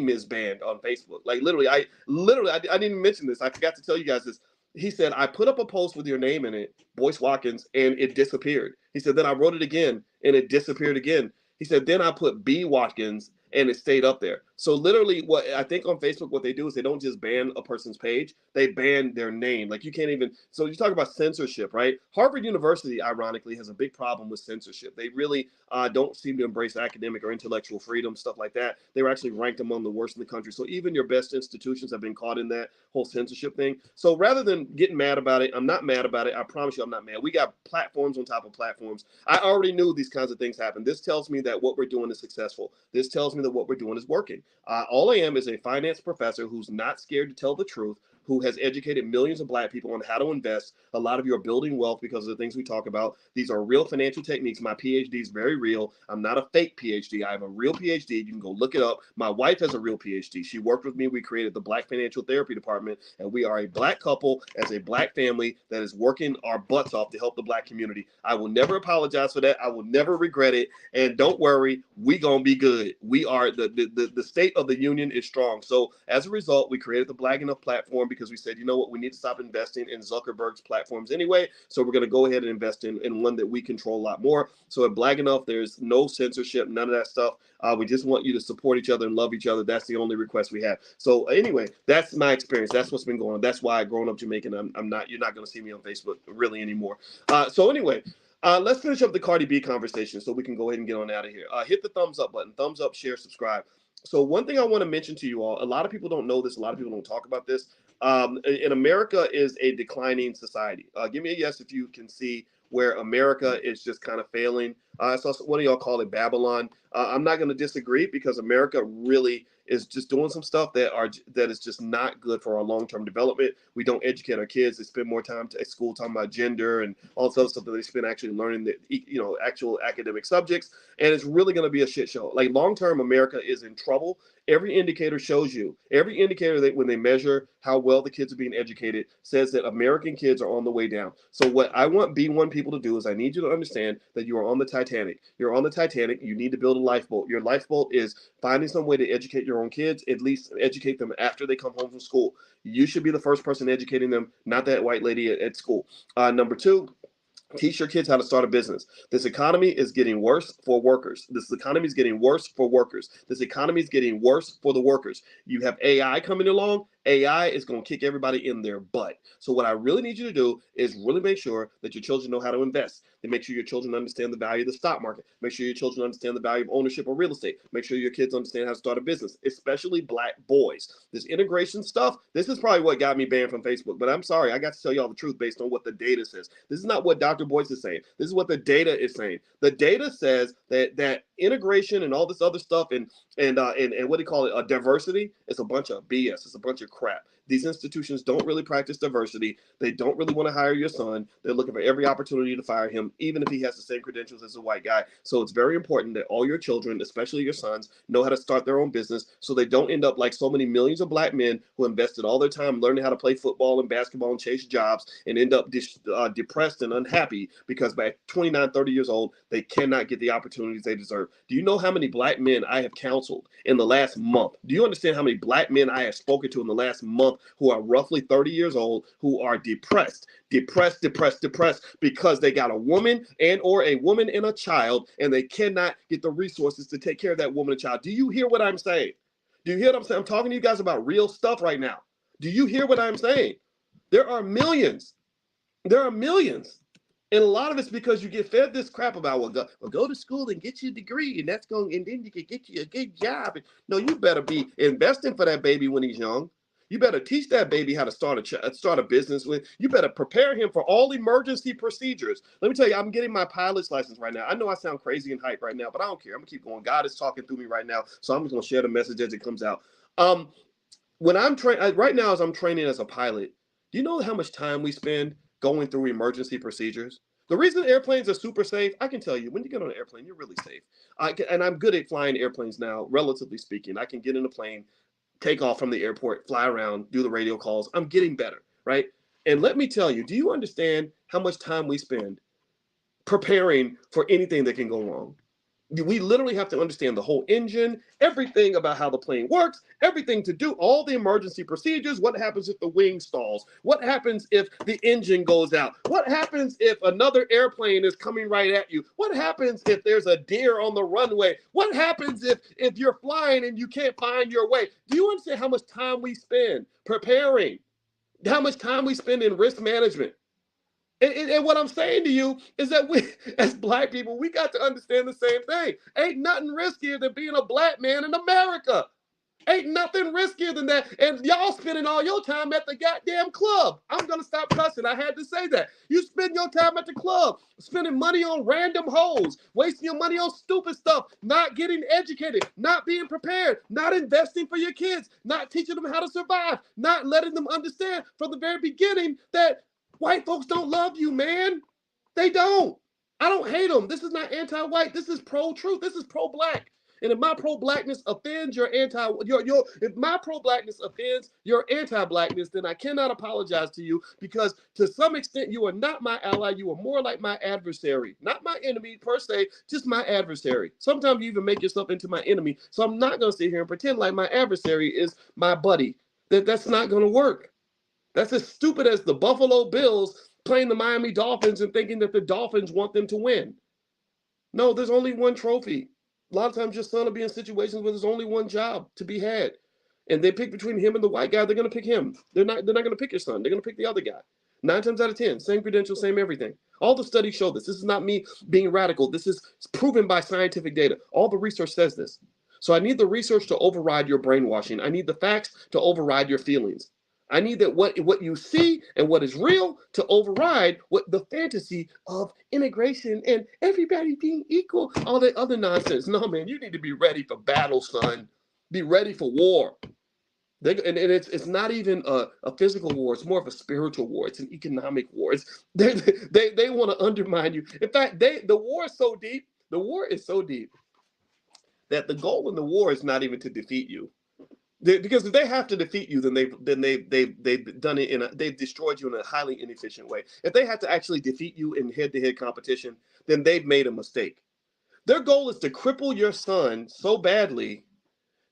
is banned on Facebook. Like I didn't even mention this. I forgot to tell you guys this. He said, I put up a post with your name in it, Boyce Watkins, and it disappeared. He said, then I wrote it again and it disappeared again. He said, then I put B Watkins and it stayed up there. So literally what I think on Facebook, what they do is they don't just ban a person's page, they ban their name. Like you can't even, so you talk about censorship, right? Harvard University, ironically, has a big problem with censorship. They really don't seem to embrace academic or intellectual freedom, stuff like that. They were actually ranked among the worst in the country. So even your best institutions have been caught in that whole censorship thing. So rather than getting mad about it, I'm not mad about it. I promise you I'm not mad. We got platforms on top of platforms. I already knew these kinds of things happen. This tells me that what we're doing is successful. This tells me that what we're doing is working. All I am is a finance professor who's not scared to tell the truth, who has educated millions of Black people on how to invest. A lot of you are building wealth because of the things we talk about. These are real financial techniques. My PhD is very real. I'm not a fake PhD. I have a real PhD. You can go look it up. My wife has a real PhD. She worked with me. We created the Black Financial Therapy Department, and we are a Black couple as a Black family that is working our butts off to help the Black community. I will never apologize for that. I will never regret it. And don't worry, we gonna be good. We are the state of the union is strong. So as a result, we created the Black Enough platform because we said, you know what, we need to stop investing in Zuckerberg's platforms anyway. So we're going to go ahead and invest in one that we control a lot more. So at Black Enough, there's no censorship, none of that stuff. We just want you to support each other and love each other. That's the only request we have. So anyway, that's my experience. That's what's been going on. That's why growing up Jamaican, I'm not, you're not going to see me on Facebook really anymore. So anyway, let's finish up the Cardi B conversation so we can go ahead and get on out of here. Hit the thumbs up button, thumbs up, share, subscribe. So one thing I want to mention to you all, a lot of people don't know this. A lot of people don't talk about this. In America is a declining society. Give me a yes if you can see where America is just kind of failing. So one of y'all call it Babylon. I'm not going to disagree because America really is just doing some stuff that is just not good for our long-term development. We don't educate our kids. They spend more time at school talking about gender and all this other stuff that they spend actually learning the actual academic subjects. And it's really going to be a shit show. Like long-term, America is in trouble. Every indicator shows you, every indicator that when they measure how well the kids are being educated says that American kids are on the way down. So what I want B1 people to do is I need you to understand that you are on the Titanic. You're on the Titanic. You need to build a lifeboat. Your lifeboat is finding some way to educate your own kids, at least educate them after they come home from school. You should be the first person educating them, not that white lady at school. Number two, teach your kids how to start a business. This economy is getting worse for workers. This economy is getting worse for workers. This economy is getting worse for the workers. You have AI coming along. AI is going to kick everybody in their butt. So what I really need you to do is really make sure that your children know how to invest. And make sure your children understand the value of the stock market. Make sure your children understand the value of ownership of real estate. Make sure your kids understand how to start a business, especially Black boys. This integration stuff, this is probably what got me banned from Facebook. But I'm sorry, I got to tell y'all the truth based on what the data says. This is not what Dr. Boyce is saying. This is what the data is saying. The data says that integration and all this other stuff and what do you call it, diversity, it's a bunch of BS. It's a bunch of crap. These institutions don't really practice diversity. They don't really want to hire your son. They're looking for every opportunity to fire him, even if he has the same credentials as a white guy. So it's very important that all your children, especially your sons, know how to start their own business so they don't end up like so many millions of Black men who invested all their time learning how to play football and basketball and chase jobs and end up depressed and unhappy because by 29, 30 years old, they cannot get the opportunities they deserve. Do you know how many Black men I have counseled in the last month? Do you understand how many Black men I have spoken to in the last month who are roughly 30 years old, who are depressed because they got a woman and or a woman and a child, and they cannot get the resources to take care of that woman and child? Do you hear what I'm saying? Do you hear what I'm saying? I'm talking to you guys about real stuff right now. Do you hear what I'm saying? There are millions. There are millions. And a lot of it's because you get fed this crap about, go to school and get you a degree, and and then you can get you a good job. No, you better be investing for that baby when he's young. You better teach that baby how to start a business with. You better prepare him for all emergency procedures. Let me tell you, I'm getting my pilot's license right now. I know I sound crazy and hype right now, but I don't care. I'm gonna keep going. God is talking through me right now, so I'm just gonna share the message as it comes out. When I'm training right now, as I'm training as a pilot, do you know how much time we spend going through emergency procedures? The reason airplanes are super safe, I can tell you, when you get on an airplane, you're really safe. And I'm good at flying airplanes now, relatively speaking. I can get in a plane, take off from the airport, fly around, do the radio calls. I'm getting better, right? And let me tell you, do you understand how much time we spend preparing for anything that can go wrong? We literally have to understand the whole engine, everything about how the plane works, everything to do, all the emergency procedures. What happens if the wing stalls? What happens if the engine goes out? What happens if another airplane is coming right at you? What happens if there's a deer on the runway? What happens if you're flying and you can't find your way? Do you understand how much time we spend preparing? How much time we spend in risk management? And what I'm saying to you is that we, as black people, we got to understand the same thing. Ain't nothing riskier than being a black man in America. Ain't nothing riskier than that. And y'all spending all your time at the goddamn club. I'm going to stop cussing. I had to say that. You spend your time at the club, spending money on random hoes, wasting your money on stupid stuff, not getting educated, not being prepared, not investing for your kids, not teaching them how to survive, not letting them understand from the very beginning that white folks don't love you, man. They don't. I don't hate them. This is not anti-white. This is pro-truth. This is pro-black. And if my pro-blackness offends your if my pro-blackness offends your anti-blackness, then I cannot apologize to you, because to some extent you are not my ally. You are more like my adversary. Not my enemy per se, just my adversary. Sometimes you even make yourself into my enemy. So I'm not going to sit here and pretend like my adversary is my buddy. That's not going to work. That's as stupid as the Buffalo Bills playing the Miami Dolphins and thinking that the Dolphins want them to win. No, there's only one trophy. A lot of times your son will be in situations where there's only one job to be had. And they pick between him and the white guy, they're going to pick him. They're not going to pick your son. They're going to pick the other guy. 9 times out of 10, same credentials, same everything. All the studies show this. This is not me being radical. This is proven by scientific data. All the research says this. So I need the research to override your brainwashing. I need the facts to override your feelings. I need that what you see and what is real to override what the fantasy of integration and everybody being equal, all that other nonsense. No, man, you need to be ready for battle, son. Be ready for war. And it's not even a physical war. It's more of a spiritual war. It's an economic war. They want to undermine you. In fact, the war is so deep. The war is so deep that the goal in the war is not even to defeat you. Because if they have to defeat you, then they've done it they've destroyed you in a highly inefficient way. If they have to actually defeat you in head-to-head competition, then they've made a mistake. Their goal is to cripple your son so badly,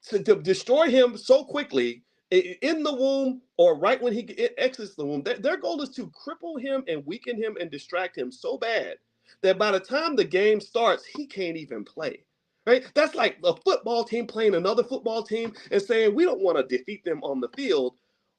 to destroy him so quickly in the womb or right when he exits the womb. Their goal is to cripple him and weaken him and distract him so bad that by the time the game starts, he can't even play. Right? That's like a football team playing another football team and saying, we don't want to defeat them on the field.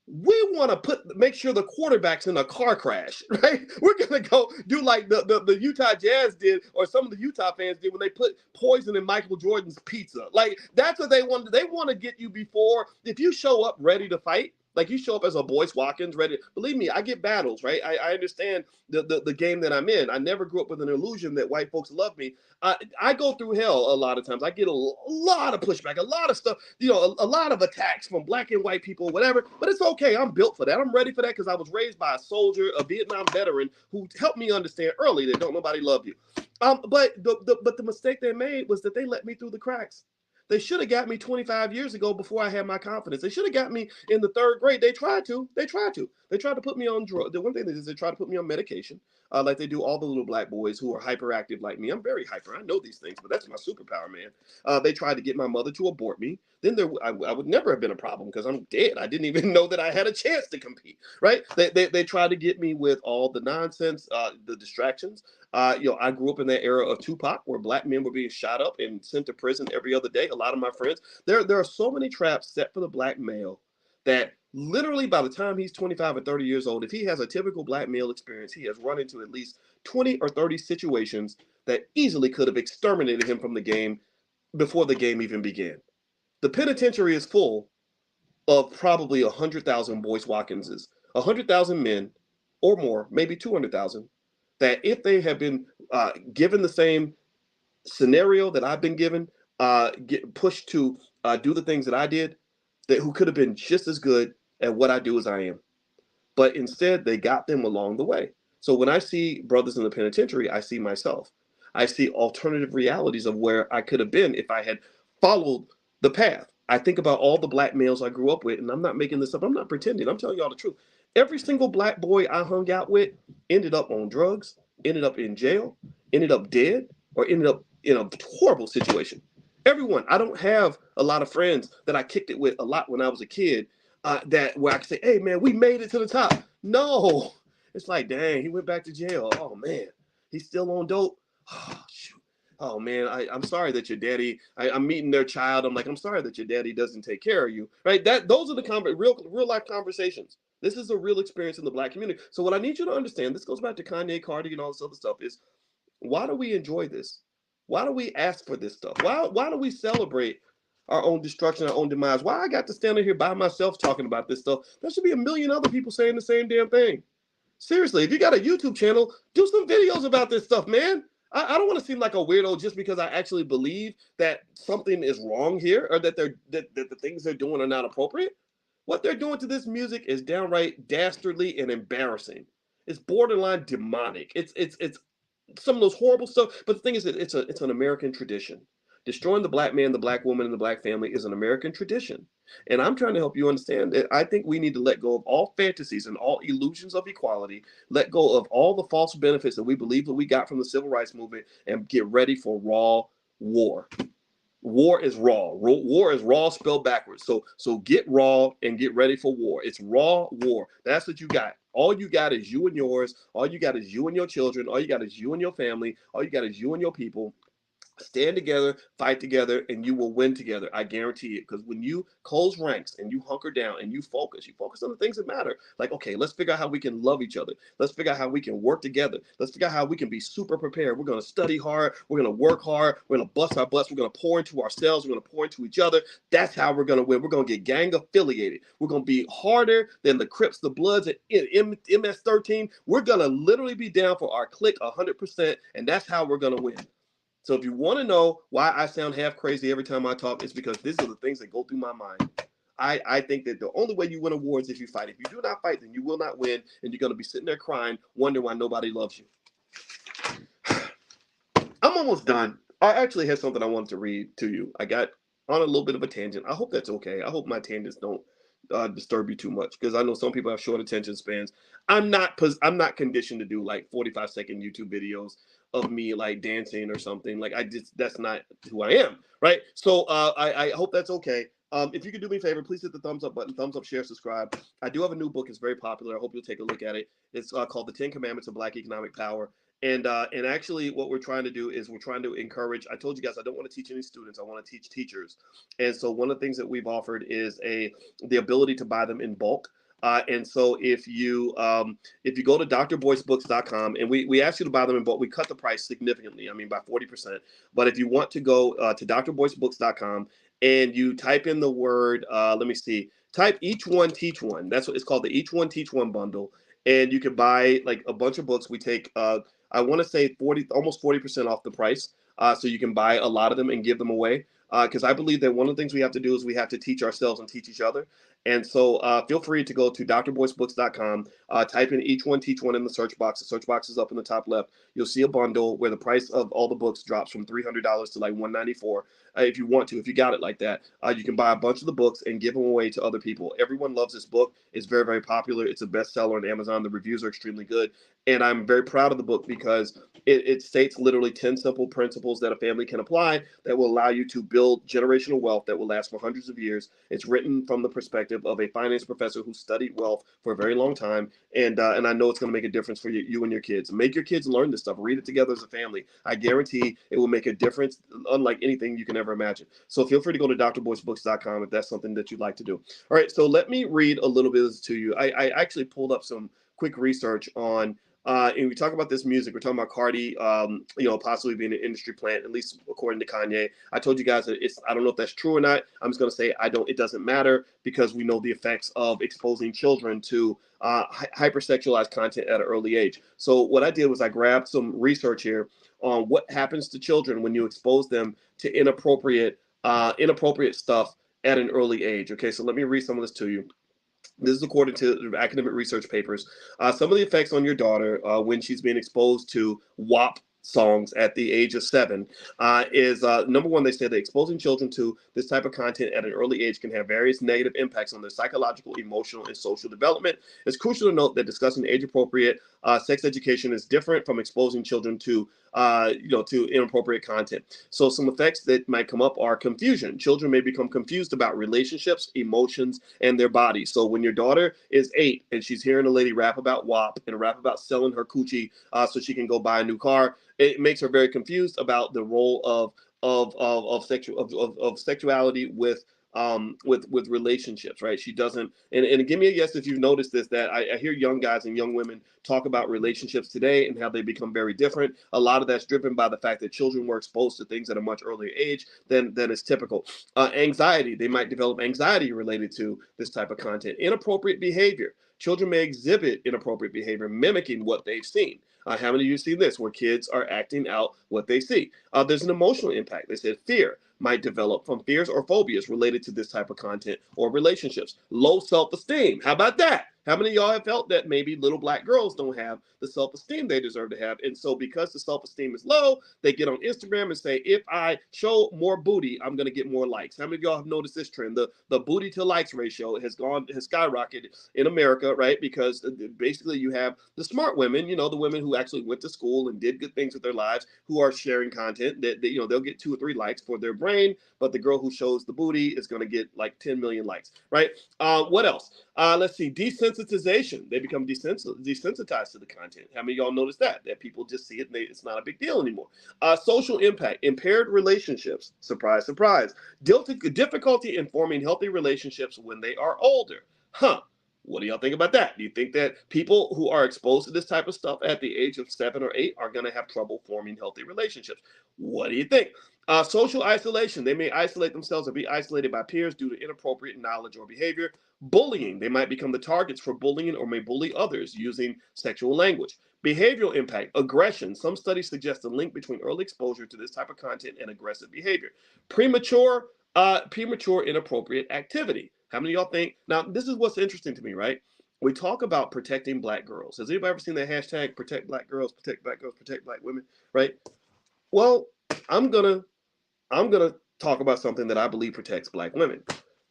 We want to make sure the quarterback's in a car crash, right? We're going to go do like the Utah Jazz did, or some of the Utah fans did when they put poison in Michael Jordan's pizza. Like, that's what they want. They want to get you before, if you show up ready to fight, like you show up as a Boyce Watkins ready. Believe me, I get battles, right? I understand the game that I'm in. I never grew up with an illusion that white folks love me. I go through hell a lot of times. I get a lot of pushback, a lot of stuff, a lot of attacks from black and white people, whatever. But it's okay. I'm built for that. I'm ready for that because I was raised by a soldier, a Vietnam veteran who helped me understand early that don't nobody love you. But the mistake they made was that they let me through the cracks. They should have got me 25 years ago before I had my confidence. They should have got me in the 3rd grade. They tried to. They tried to put me on drugs. The one thing they tried to put me on medication, like they do all the little black boys who are hyperactive like me. I'm very hyper. I know these things, but that's my superpower, man. They tried to get my mother to abort me. Then I would never have been a problem because I'm dead. I didn't even know that I had a chance to compete, right? They tried to get me with all the nonsense, the distractions. I grew up in that era of Tupac where black men were being shot up and sent to prison every other day. A lot of my friends, there are so many traps set for the black male that literally by the time he's 25 or 30 years old, if he has a typical black male experience, he has run into at least 20 or 30 situations that easily could have exterminated him from the game before the game even began. The penitentiary is full of probably 100,000 Boyce Watkinses, 100,000 men or more, maybe 200,000, that if they have been given the same scenario that I've been given, get pushed to do the things that I did, who could have been just as good at what I do as I am. But instead, they got them along the way. So when I see brothers in the penitentiary, I see myself. I see alternative realities of where I could have been if I had followed the path. I think about all the black males I grew up with, and I'm not making this up. I'm not pretending. I'm telling y'all the truth. Every single black boy I hung out with ended up on drugs, ended up in jail, ended up dead, or ended up in a horrible situation. Everyone. I don't have a lot of friends that I kicked it with a lot when I was a kid, that where I can say, hey man, we made it to the top. No. It's like, dang, he went back to jail. Oh man, he's still on dope. Oh shoot. Oh man, I'm sorry that your daddy. I'm meeting their child. I'm like, I'm sorry that your daddy doesn't take care of you. Right? Those are the real life conversations. This is a real experience in the Black community. So what I need you to understand, this goes back to Kanye, Cardi, and all this other stuff, is why do we enjoy this? Why do we ask for this stuff? Why do we celebrate our own destruction, our own demise? Why I got to stand here by myself talking about this stuff? There should be a million other people saying the same damn thing. Seriously, if you got a YouTube channel, do some videos about this stuff, man. I don't want to seem like a weirdo just because I actually believe that something is wrong here, or that that the things they're doing are not appropriate. What they're doing to this music is downright dastardly and embarrassing. It's borderline demonic. It's some of those horrible stuff. But the thing is that it's an American tradition. Destroying the black man, the black woman, and the black family is an American tradition. And I'm trying to help you understand that I think we need to let go of all fantasies and all illusions of equality, let go of all the false benefits that we believe that we got from the civil rights movement, and get ready for raw war. War is raw. War is raw spelled backwards. So get raw and get ready for war. It's raw war. That's what you got. All you got is you and yours. All you got is you and your children. All you got is you and your family. All you got is you and your people. Stand together, fight together, and you will win together. I guarantee it. Because when you close ranks and you hunker down and you focus on the things that matter. Like, okay, let's figure out how we can love each other. Let's figure out how we can work together. Let's figure out how we can be super prepared. We're going to study hard. We're going to work hard. We're going to bust our butts. We're going to pour into ourselves. We're going to pour into each other. That's how we're going to win. We're going to get gang affiliated. We're going to be harder than the Crips, the Bloods, and MS-13. We're going to literally be down for our clique 100%, and that's how we're going to win. So if you want to know why I sound half crazy every time I talk, it's because these are the things that go through my mind. I think that the only way you win awards is if you fight. If you do not fight, then you will not win, and you're going to be sitting there crying, wondering why nobody loves you. I'm almost done. I actually had something I wanted to read to you. I got on a little bit of a tangent. I hope that's okay. I hope my tangents don't disturb you too much, because I know some people have short attention spans. I'm not conditioned to do like 45-second YouTube videos of me like dancing or something. Like that's not who I am, right? So I hope that's okay. If you could do me a favor, please hit the thumbs up button, thumbs up, share, subscribe. I do have a new book. It's very popular. I hope you'll take a look at it. It's called The 10 Commandments of Black Economic Power. And actually what we're trying to do is we're trying to encourage, I told you guys, I don't want to teach any students. I want to teach teachers. And so one of the things that we've offered is the ability to buy them in bulk. And so if you go to drboycebooks.com, and we ask you to buy them in bulk, we cut the price significantly. I mean, by 40%. But if you want to go to drboycebooks.com and you type in the word, type Each One Teach One. That's what it's called, the Each One Teach One bundle. And you can buy like a bunch of books. We take, I want to say almost 40% off the price. So you can buy a lot of them and give them away. Because I believe that one of the things we have to do is we have to teach ourselves and teach each other. And so feel free to go to drboycebooks.com, type in Each One Teach One in the search box. The search box is up in the top left. You'll see a bundle where the price of all the books drops from $300 to like $194. If you want to, if you got it like that, you can buy a bunch of the books and give them away to other people. Everyone loves this book. It's very, very popular. It's a bestseller on Amazon. The reviews are extremely good. And I'm very proud of the book because it states literally 10 simple principles that a family can apply that will allow you to build generational wealth that will last for hundreds of years. It's written from the perspective of a finance professor who studied wealth for a very long time. And I know it's going to make a difference for you and your kids. Make your kids learn this stuff. Read it together as a family. I guarantee it will make a difference unlike anything you can ever imagine. So feel free to go to drboycebooks.com if that's something that you'd like to do. All right, so let me read a little bit to you. I actually pulled up some quick research on and we talk about this music. We're talking about Cardi, possibly being an industry plant, at least according to Kanye. I told you guys that I don't know if that's true or not. I'm just going to say it doesn't matter, because we know the effects of exposing children to hypersexualized content at an early age. So what I did was I grabbed some research here on what happens to children when you expose them to inappropriate stuff at an early age. Okay, so let me read some of this to you. This is according to academic research papers. Some of the effects on your daughter when she's being exposed to WAP songs at the age of 7 is number one. They say that exposing children to this type of content at an early age can have various negative impacts on their psychological, emotional, and social development. It's crucial to note that discussing age-appropriate sex education is different from exposing children to to inappropriate content. So some effects that might come up are confusion. Children may become confused about relationships, emotions, and their bodies. So when your daughter is 8 and she's hearing a lady rap about WAP and rap about selling her coochie so she can go buy a new car, it makes her very confused about the role of sexuality with relationships, right? She doesn't, and give me a yes if you've noticed this, that I hear young guys and young women talk about relationships today and how they become very different. A lot of that's driven by the fact that children were exposed to things at a much earlier age than is typical. Anxiety, they might develop anxiety related to this type of content. Inappropriate behavior. Children may exhibit inappropriate behavior, mimicking what they've seen. How many of you see this, where kids are acting out what they see? There's an emotional impact. They said fear might develop from fears or phobias related to this type of content or relationships. Low self-esteem. How about that? How many of y'all have felt that maybe little black girls don't have the self-esteem they deserve to have? And so because the self-esteem is low, they get on Instagram and say, if I show more booty, I'm going to get more likes. How many of y'all have noticed this trend? The booty to likes ratio has skyrocketed in America, right? Because basically you have the smart women, the women who actually went to school and did good things with their lives, who are sharing content that they'll get 2 or 3 likes for their brain, but the girl who shows the booty is going to get like 10 million likes, right? What else? Let's see, desensitization. They become desensitized to the content. How many of y'all notice that people just see it and it's not a big deal anymore? Social impact, impaired relationships. Surprise, surprise. Difficulty in forming healthy relationships when they are older. What do y'all think about that? Do you think that people who are exposed to this type of stuff at the age of 7 or 8 are going to have trouble forming healthy relationships? What do you think? Social isolation. They may isolate themselves or be isolated by peers due to inappropriate knowledge or behavior. Bullying. They might become the targets for bullying or may bully others using sexual language. Behavioral impact. Aggression. Some studies suggest a link between early exposure to this type of content and aggressive behavior. Premature inappropriate activity. How many of y'all think? Now, this is what's interesting to me, right? We talk about protecting black girls. Has anybody ever seen that hashtag, protect black girls, protect black girls, protect black women, right? Well, I'm gonna talk about something that I believe protects black women.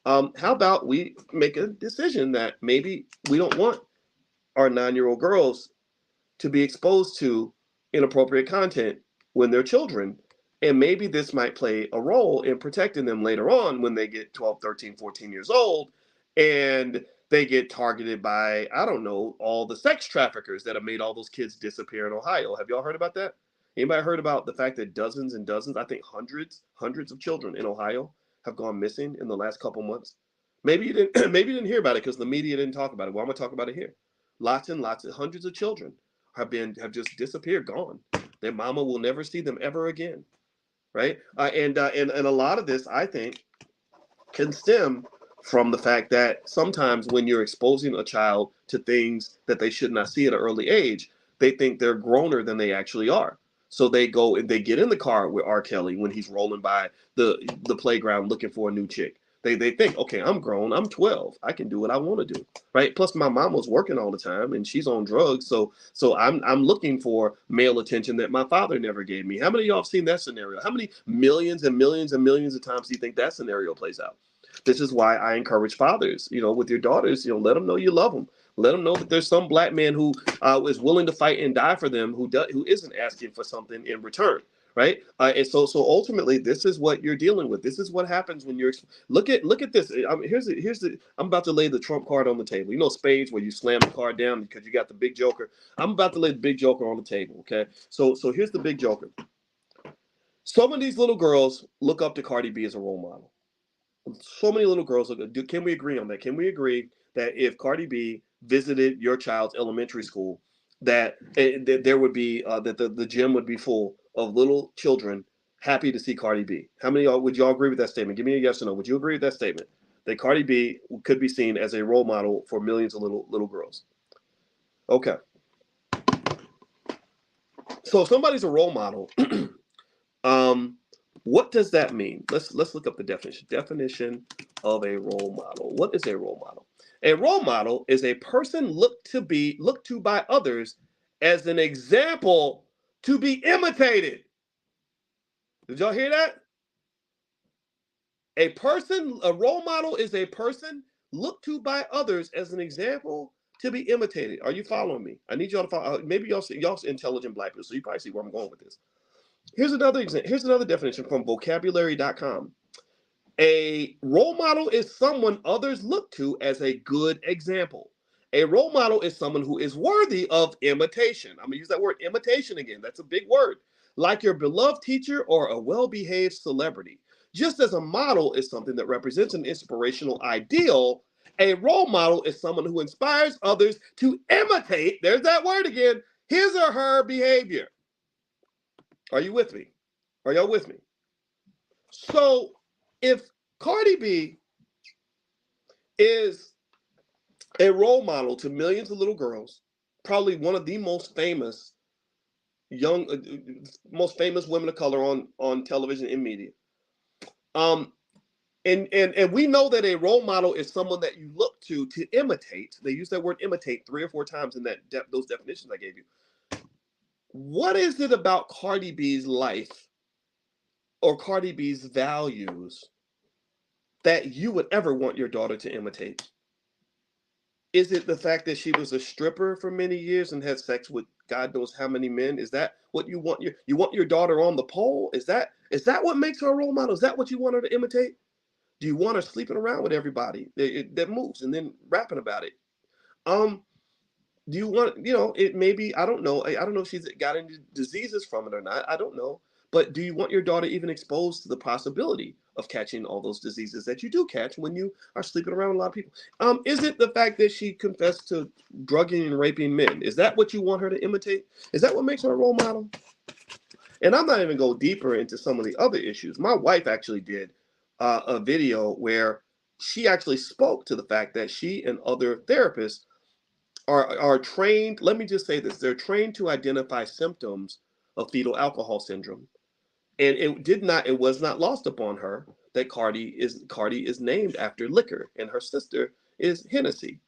How about we make a decision that maybe we don't want our 9-year-old girls to be exposed to inappropriate content when they're children. And maybe this might play a role in protecting them later on when they get 12, 13, 14 years old and they get targeted by, I don't know, all the sex traffickers that have made all those kids disappear in Ohio. Have y'all heard about that? Anybody heard about the fact that dozens and dozens, I think hundreds of children in Ohio have gone missing in the last couple months? Maybe you didn't maybe you didn't hear about it because the media didn't talk about it. Well, I'm gonna talk about it here. Lots and lots of hundreds of children have just disappeared, gone. Their mama will never see them ever again, right? And a lot of this, I think, can stem from the fact that sometimes when you're exposing a child to things that they should not see at an early age, they think they're growner than they actually are. So they go and they get in the car with R. Kelly when he's rolling by the playground looking for a new chick. They think, okay, I'm grown, I'm 12, I can do what I want to do, right? Plus, my mom was working all the time and she's on drugs, so I'm looking for male attention that my father never gave me. How many of y'all have seen that scenario? How many millions and millions and millions of times do you think that scenario plays out? This is why I encourage fathers, with your daughters, let them know you love them. Let them know that there's some black man who is willing to fight and die for them, who isn't asking for something in return, right? And so ultimately, this is what you're dealing with. This is what happens when you're look at this. I'm about to lay the trump card on the table. Spades where you slam the card down because you got the big joker. I'm about to lay the big joker on the table. Okay, so here's the big joker. Some of these little girls look up to Cardi B as a role model. So many little girls can we agree on that? Can we agree that if Cardi B visited your child's elementary school, that there would be that the gym would be full of little children happy to see Cardi B? How many of y'all would y'all agree with that statement? Give me a yes or no. Would you agree with that statement? That Cardi B could be seen as a role model for millions of little girls. Okay. So if somebody's a role model, what does that mean? Let's look up the definition. Definition of a role model. What is a role model? A role model is a person looked to by others as an example to be imitated. Did y'all hear that? A role model is a person looked to by others as an example to be imitated. Are you following me? I need y'all to follow. Maybe y'all intelligent black people, so you probably see where I'm going with this. Here's another example. Here's another definition from vocabulary.com. A role model is someone others look to as a good example. A role model is someone who is worthy of imitation. I'm going to use that word imitation again. That's a big word. Like your beloved teacher or a well-behaved celebrity. Just as a model is something that represents an inspirational ideal, a role model is someone who inspires others to imitate, there's that word again, his or her behavior. Are you with me? Are y'all with me? So if Cardi B is a role model to millions of little girls, probably one of the most famous most famous women of color on television and media. And we know that a role model is someone that you look to imitate. They use that word imitate 3 or 4 times in those definitions I gave you. What is it about Cardi B's life or Cardi B's values that you would ever want your daughter to imitate? Is it the fact that she was a stripper for many years and had sex with God knows how many men? Is that what you want your daughter on the pole? Is that what makes her a role model? Is that what you want her to imitate? Do you want her sleeping around with everybody that moves and then rapping about it? Do you want, it maybe, I don't know. I don't know if she's got any diseases from it or not. I don't know. But do you want your daughter even exposed to the possibility of catching all those diseases that you do catch when you are sleeping around with a lot of people? Is it the fact that she confessed to drugging and raping men? Is that what you want her to imitate? Is that what makes her a role model? And I'm not even going deeper into some of the other issues. My wife actually did a video where she actually spoke to the fact that she and other therapists are trained. Let me just say this. They're trained to identify symptoms of fetal alcohol syndrome. And it was not lost upon her that Cardi is named after liquor, and her sister is Hennessy.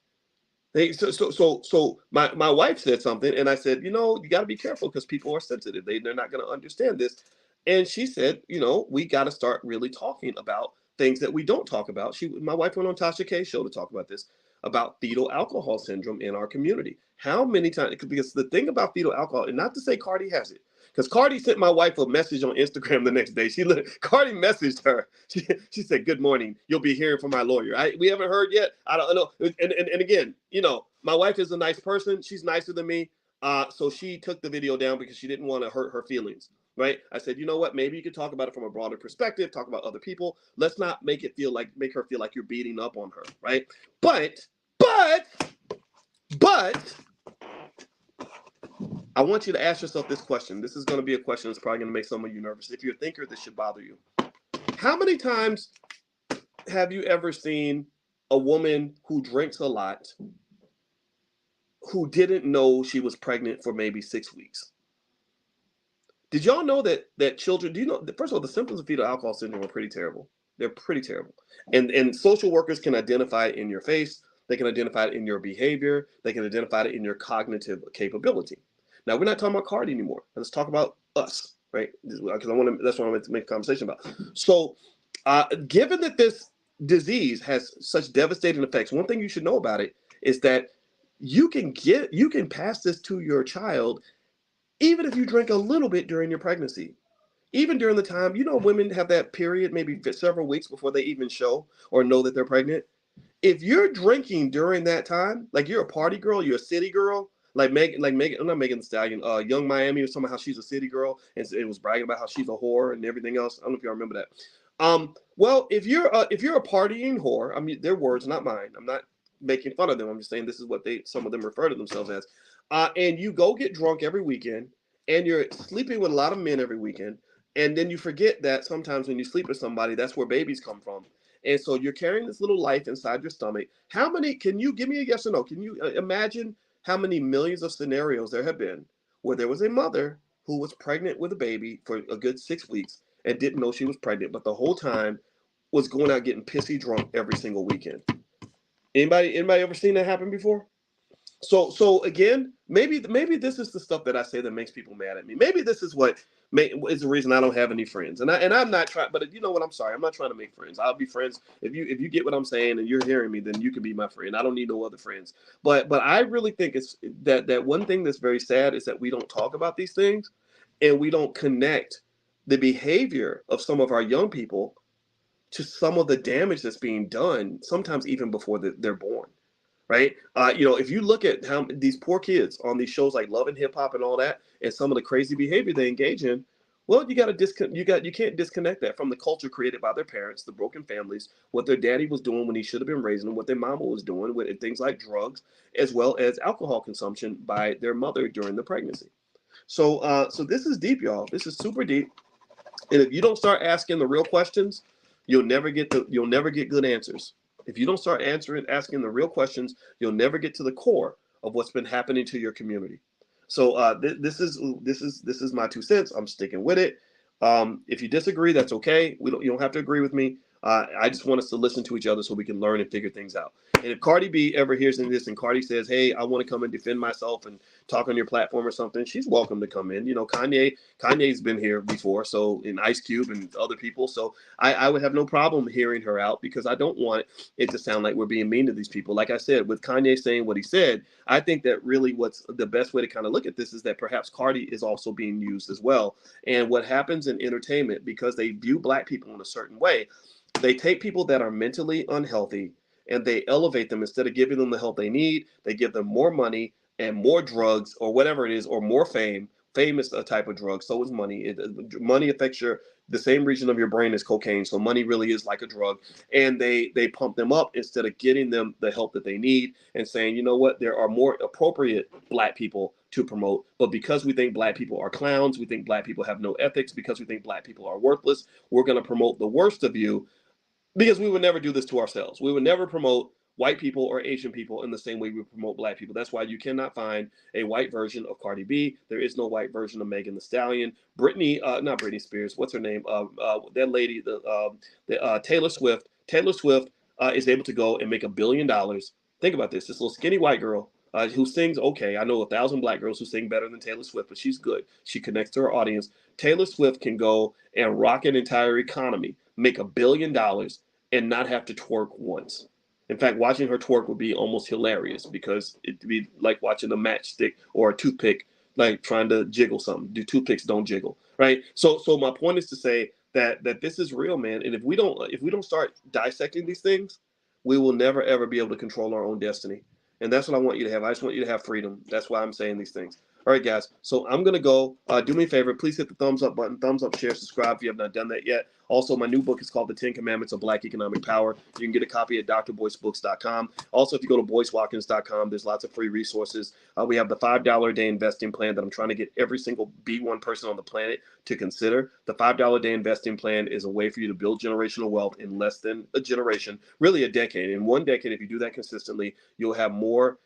So my wife said something, and I said, you got to be careful because people are sensitive. They're not going to understand this. And she said, we got to start really talking about things that we don't talk about. My wife went on Tasha K's show to talk about this, about fetal alcohol syndrome in our community. How many times? Because the thing about fetal alcohol, and not to say Cardi has it, because Cardi sent my wife a message on Instagram the next day. Cardi messaged her. She said, "Good morning. You'll be hearing from my lawyer." We haven't heard yet. I don't know. And again, my wife is a nice person. She's nicer than me. So she took the video down because she didn't want to hurt her feelings. Right? I said, you know what? Maybe you could talk about it from a broader perspective. Talk about other people. Let's not make her feel like you're beating up on her. Right? But I want you to ask yourself this question. This is going to be a question that's probably going to make some of you nervous. If you're a thinker, this should bother you. How many times have you ever seen a woman who drinks a lot who didn't know she was pregnant for maybe 6 weeks? Did y'all know that children, do you know, first of all, the symptoms of fetal alcohol syndrome are pretty terrible. They're pretty terrible. And social workers can identify it in your face. They can identify it in your behavior. They can identify it in your cognitive capability. Now, we're not talking about Cardi anymore. Let's talk about us, right? Because that's what I want to make a conversation about. So, given that this disease has such devastating effects, one thing you should know about it is that you can pass this to your child even if you drink a little bit during your pregnancy. Even during the time, women have that period, maybe several weeks before they even show or know that they're pregnant. If you're drinking during that time, like you're a party girl, you're a city girl, like Megan, I'm not Megan Thee Stallion, Young Miami was talking about how she's a city girl and it was bragging about how she's a whore and everything else. I don't know if y'all remember that. Well, if you're a partying whore, I mean, their words, not mine. I'm not making fun of them. I'm just saying this is what some of them refer to themselves as. And you go get drunk every weekend, and you're sleeping with a lot of men every weekend, and then you forget that sometimes when you sleep with somebody, that's where babies come from. And so you're carrying this little life inside your stomach. Can you give me a yes or no? Can you imagine how many millions of scenarios there have been where there was a mother who was pregnant with a baby for a good 6 weeks and didn't know she was pregnant, but the whole time was going out getting pissy drunk every single weekend? Anybody ever seen that happen before? So again, maybe this is the stuff that I say that makes people mad at me. Maybe this is what It's the reason I don't have any friends. And I'm not trying, but you know what? I'm sorry. I'm not trying to make friends. I'll be friends if you get what I'm saying and you're hearing me, then you can be my friend. I don't need no other friends. But I really think it's that one thing that's very sad is that we don't talk about these things, and we don't connect the behavior of some of our young people to some of the damage that's being done, sometimes even before they're born, right? If you look at how these poor kids on these shows like Love and Hip Hop and all that, and some of the crazy behavior they engage in, well, you can't disconnect that from the culture created by their parents, the broken families, what their daddy was doing when he should have been raising them, what their mama was doing with things like drugs, as well as alcohol consumption by their mother during the pregnancy. So this is deep, y'all. This is super deep. And if you don't start asking the real questions, you'll never get good answers. If you don't start asking the real questions, you'll never get to the core of what's been happening to your community. So this is my 2 cents. I'm sticking with it. If you disagree, that's okay. You don't have to agree with me. I just want us to listen to each other so we can learn and figure things out. And if Cardi B ever hears this and Cardi says, "Hey, I want to come and defend myself and talk on your platform or something," she's welcome to come in. Kanye's been here before, so in Ice Cube and other people. So I would have no problem hearing her out, because I don't want it to sound like we're being mean to these people. Like I said, with Kanye saying what he said, I think that really what's the best way to kind of look at this is that perhaps Cardi is also being used as well. And what happens in entertainment, because they view Black people in a certain way, they take people that are mentally unhealthy and they elevate them. Instead of giving them the help they need, they give them more money and more drugs or whatever it is, or more fame. Fame is a type of drug, so is money. Money affects the same region of your brain as cocaine, so money really is like a drug. And they pump them up instead of getting them the help that they need and saying, you know what, there are more appropriate Black people to promote. But because we think Black people are clowns, we think Black people have no ethics, because we think Black people are worthless, we're going to promote the worst of you, because we would never do this to ourselves. We would never promote white people or Asian people in the same way we promote Black people. That's why you cannot find a white version of Cardi B. There is no white version of Megan Thee Stallion. Not Britney Spears. What's her name? That lady, Taylor Swift. Taylor Swift is able to go and make $1 billion. Think about this. This little skinny white girl who sings okay. I know 1,000 Black girls who sing better than Taylor Swift, but she's good. She connects to her audience. Taylor Swift can go and rock an entire economy, make $1 billion, and not have to twerk once. In fact, watching her twerk would be almost hilarious, because it'd be like watching a matchstick or a toothpick, like trying to jiggle something. Do toothpicks don't jiggle, right? So my point is to say that this is real, man. And if we don't start dissecting these things, we will never ever be able to control our own destiny. And that's what I want you to have. I just want you to have freedom. That's why I'm saying these things. All right, guys. So I'm going to go. Do me a favor. Please hit the thumbs up button. Thumbs up, share, subscribe if you have not done that yet. Also, my new book is called The 10 Commandments of Black Economic Power. You can get a copy at drboycebooks.com. Also, if you go to boycewatkins.com, there's lots of free resources. We have the $5 a day investing plan that I'm trying to get every single B1 person on the planet to consider. The $5 a day investing plan is a way for you to build generational wealth in less than a generation, really a decade. In 1 decade, if you do that consistently, you'll have more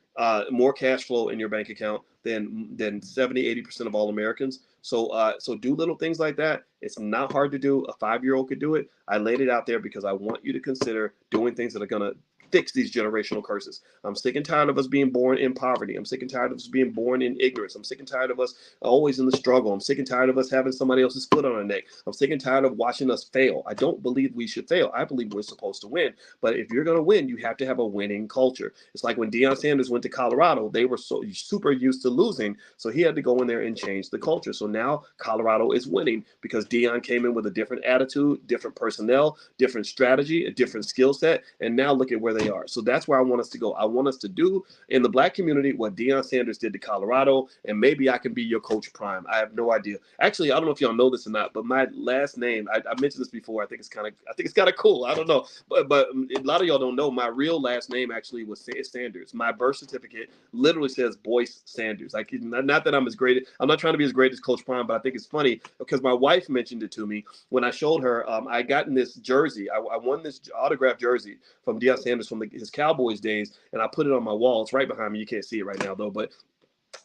cash flow in your bank account than 70-80% of all Americans. So do little things like that. It's not hard to do. A 5-year-old could do it. I laid it out there because I want you to consider doing things that are going to fix these generational curses. I'm sick and tired of us being born in poverty. I'm sick and tired of us being born in ignorance. I'm sick and tired of us always in the struggle. I'm sick and tired of us having somebody else's foot on our neck. I'm sick and tired of watching us fail. I don't believe we should fail. I believe we're supposed to win. But if you're going to win, you have to have a winning culture. It's like when Deion Sanders went to Colorado, they were so super used to losing. So he had to go in there and change the culture. So now Colorado is winning because Deion came in with a different attitude, different personnel, different strategy, a different skill set. And now look at where they are. So that's where I want us to go. I want us to do in the Black community what Deion Sanders did to Colorado, and maybe I can be your Coach Prime. I have no idea. Actually, I don't know if y'all know this or not, but my last name, I mentioned this before. I think it's kind of cool. I don't know, but a lot of y'all don't know. My real last name actually was Sanders. My birth certificate literally says Boyce Sanders. Like, not that I'm as great. I'm not trying to be as great as Coach Prime, but I think it's funny because my wife mentioned it to me when I showed her. I got in this jersey. I won this autographed jersey from Deion Sanders from his Cowboys days, and I put it on my wall. It's right behind me. You can't see it right now though, but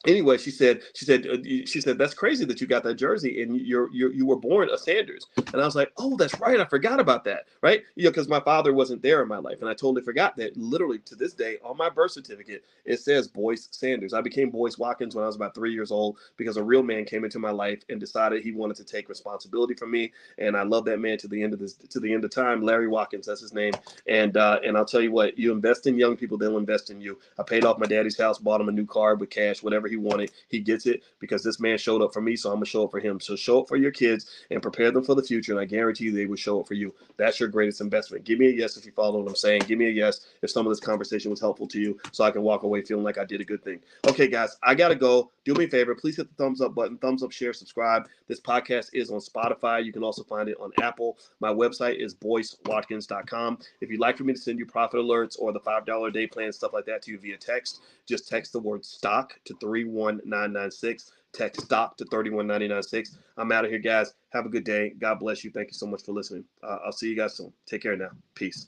Anyway, she said that's crazy that you got that jersey and you were born a Sanders. And I was like, oh, that's right, I forgot about that, right? Because my father wasn't there in my life, and I totally forgot that. Literally to this day, on my birth certificate, it says Boyce Sanders. I became Boyce Watkins when I was about 3 years old because a real man came into my life and decided he wanted to take responsibility from me, and I love that man to the end of time. Larry Watkins, that's his name. And I'll tell you what, you invest in young people, they'll invest in you. I paid off my daddy's house, bought him a new car with cash, whatever he wanted. He gets it because this man showed up for me, so I'm gonna show up for him. So show up for your kids and prepare them for the future, and I guarantee you they will show up for you. That's your greatest investment. Give me a yes if you follow what I'm saying. Give me a yes if some of this conversation was helpful to you, so I can walk away feeling like I did a good thing. Okay, guys, I gotta go. Do me a favor, please hit the thumbs up button, thumbs up, share, subscribe. This podcast is on Spotify. You can also find it on Apple. My website is boycewatkins.com. If you'd like for me to send you profit alerts or the $5 a day plan, stuff like that to you via text, just text the word stock to 31996. Text stock to 31996. I'm out of here, guys. Have a good day. God bless you. Thank you so much for listening. I'll see you guys soon. Take care now. Peace.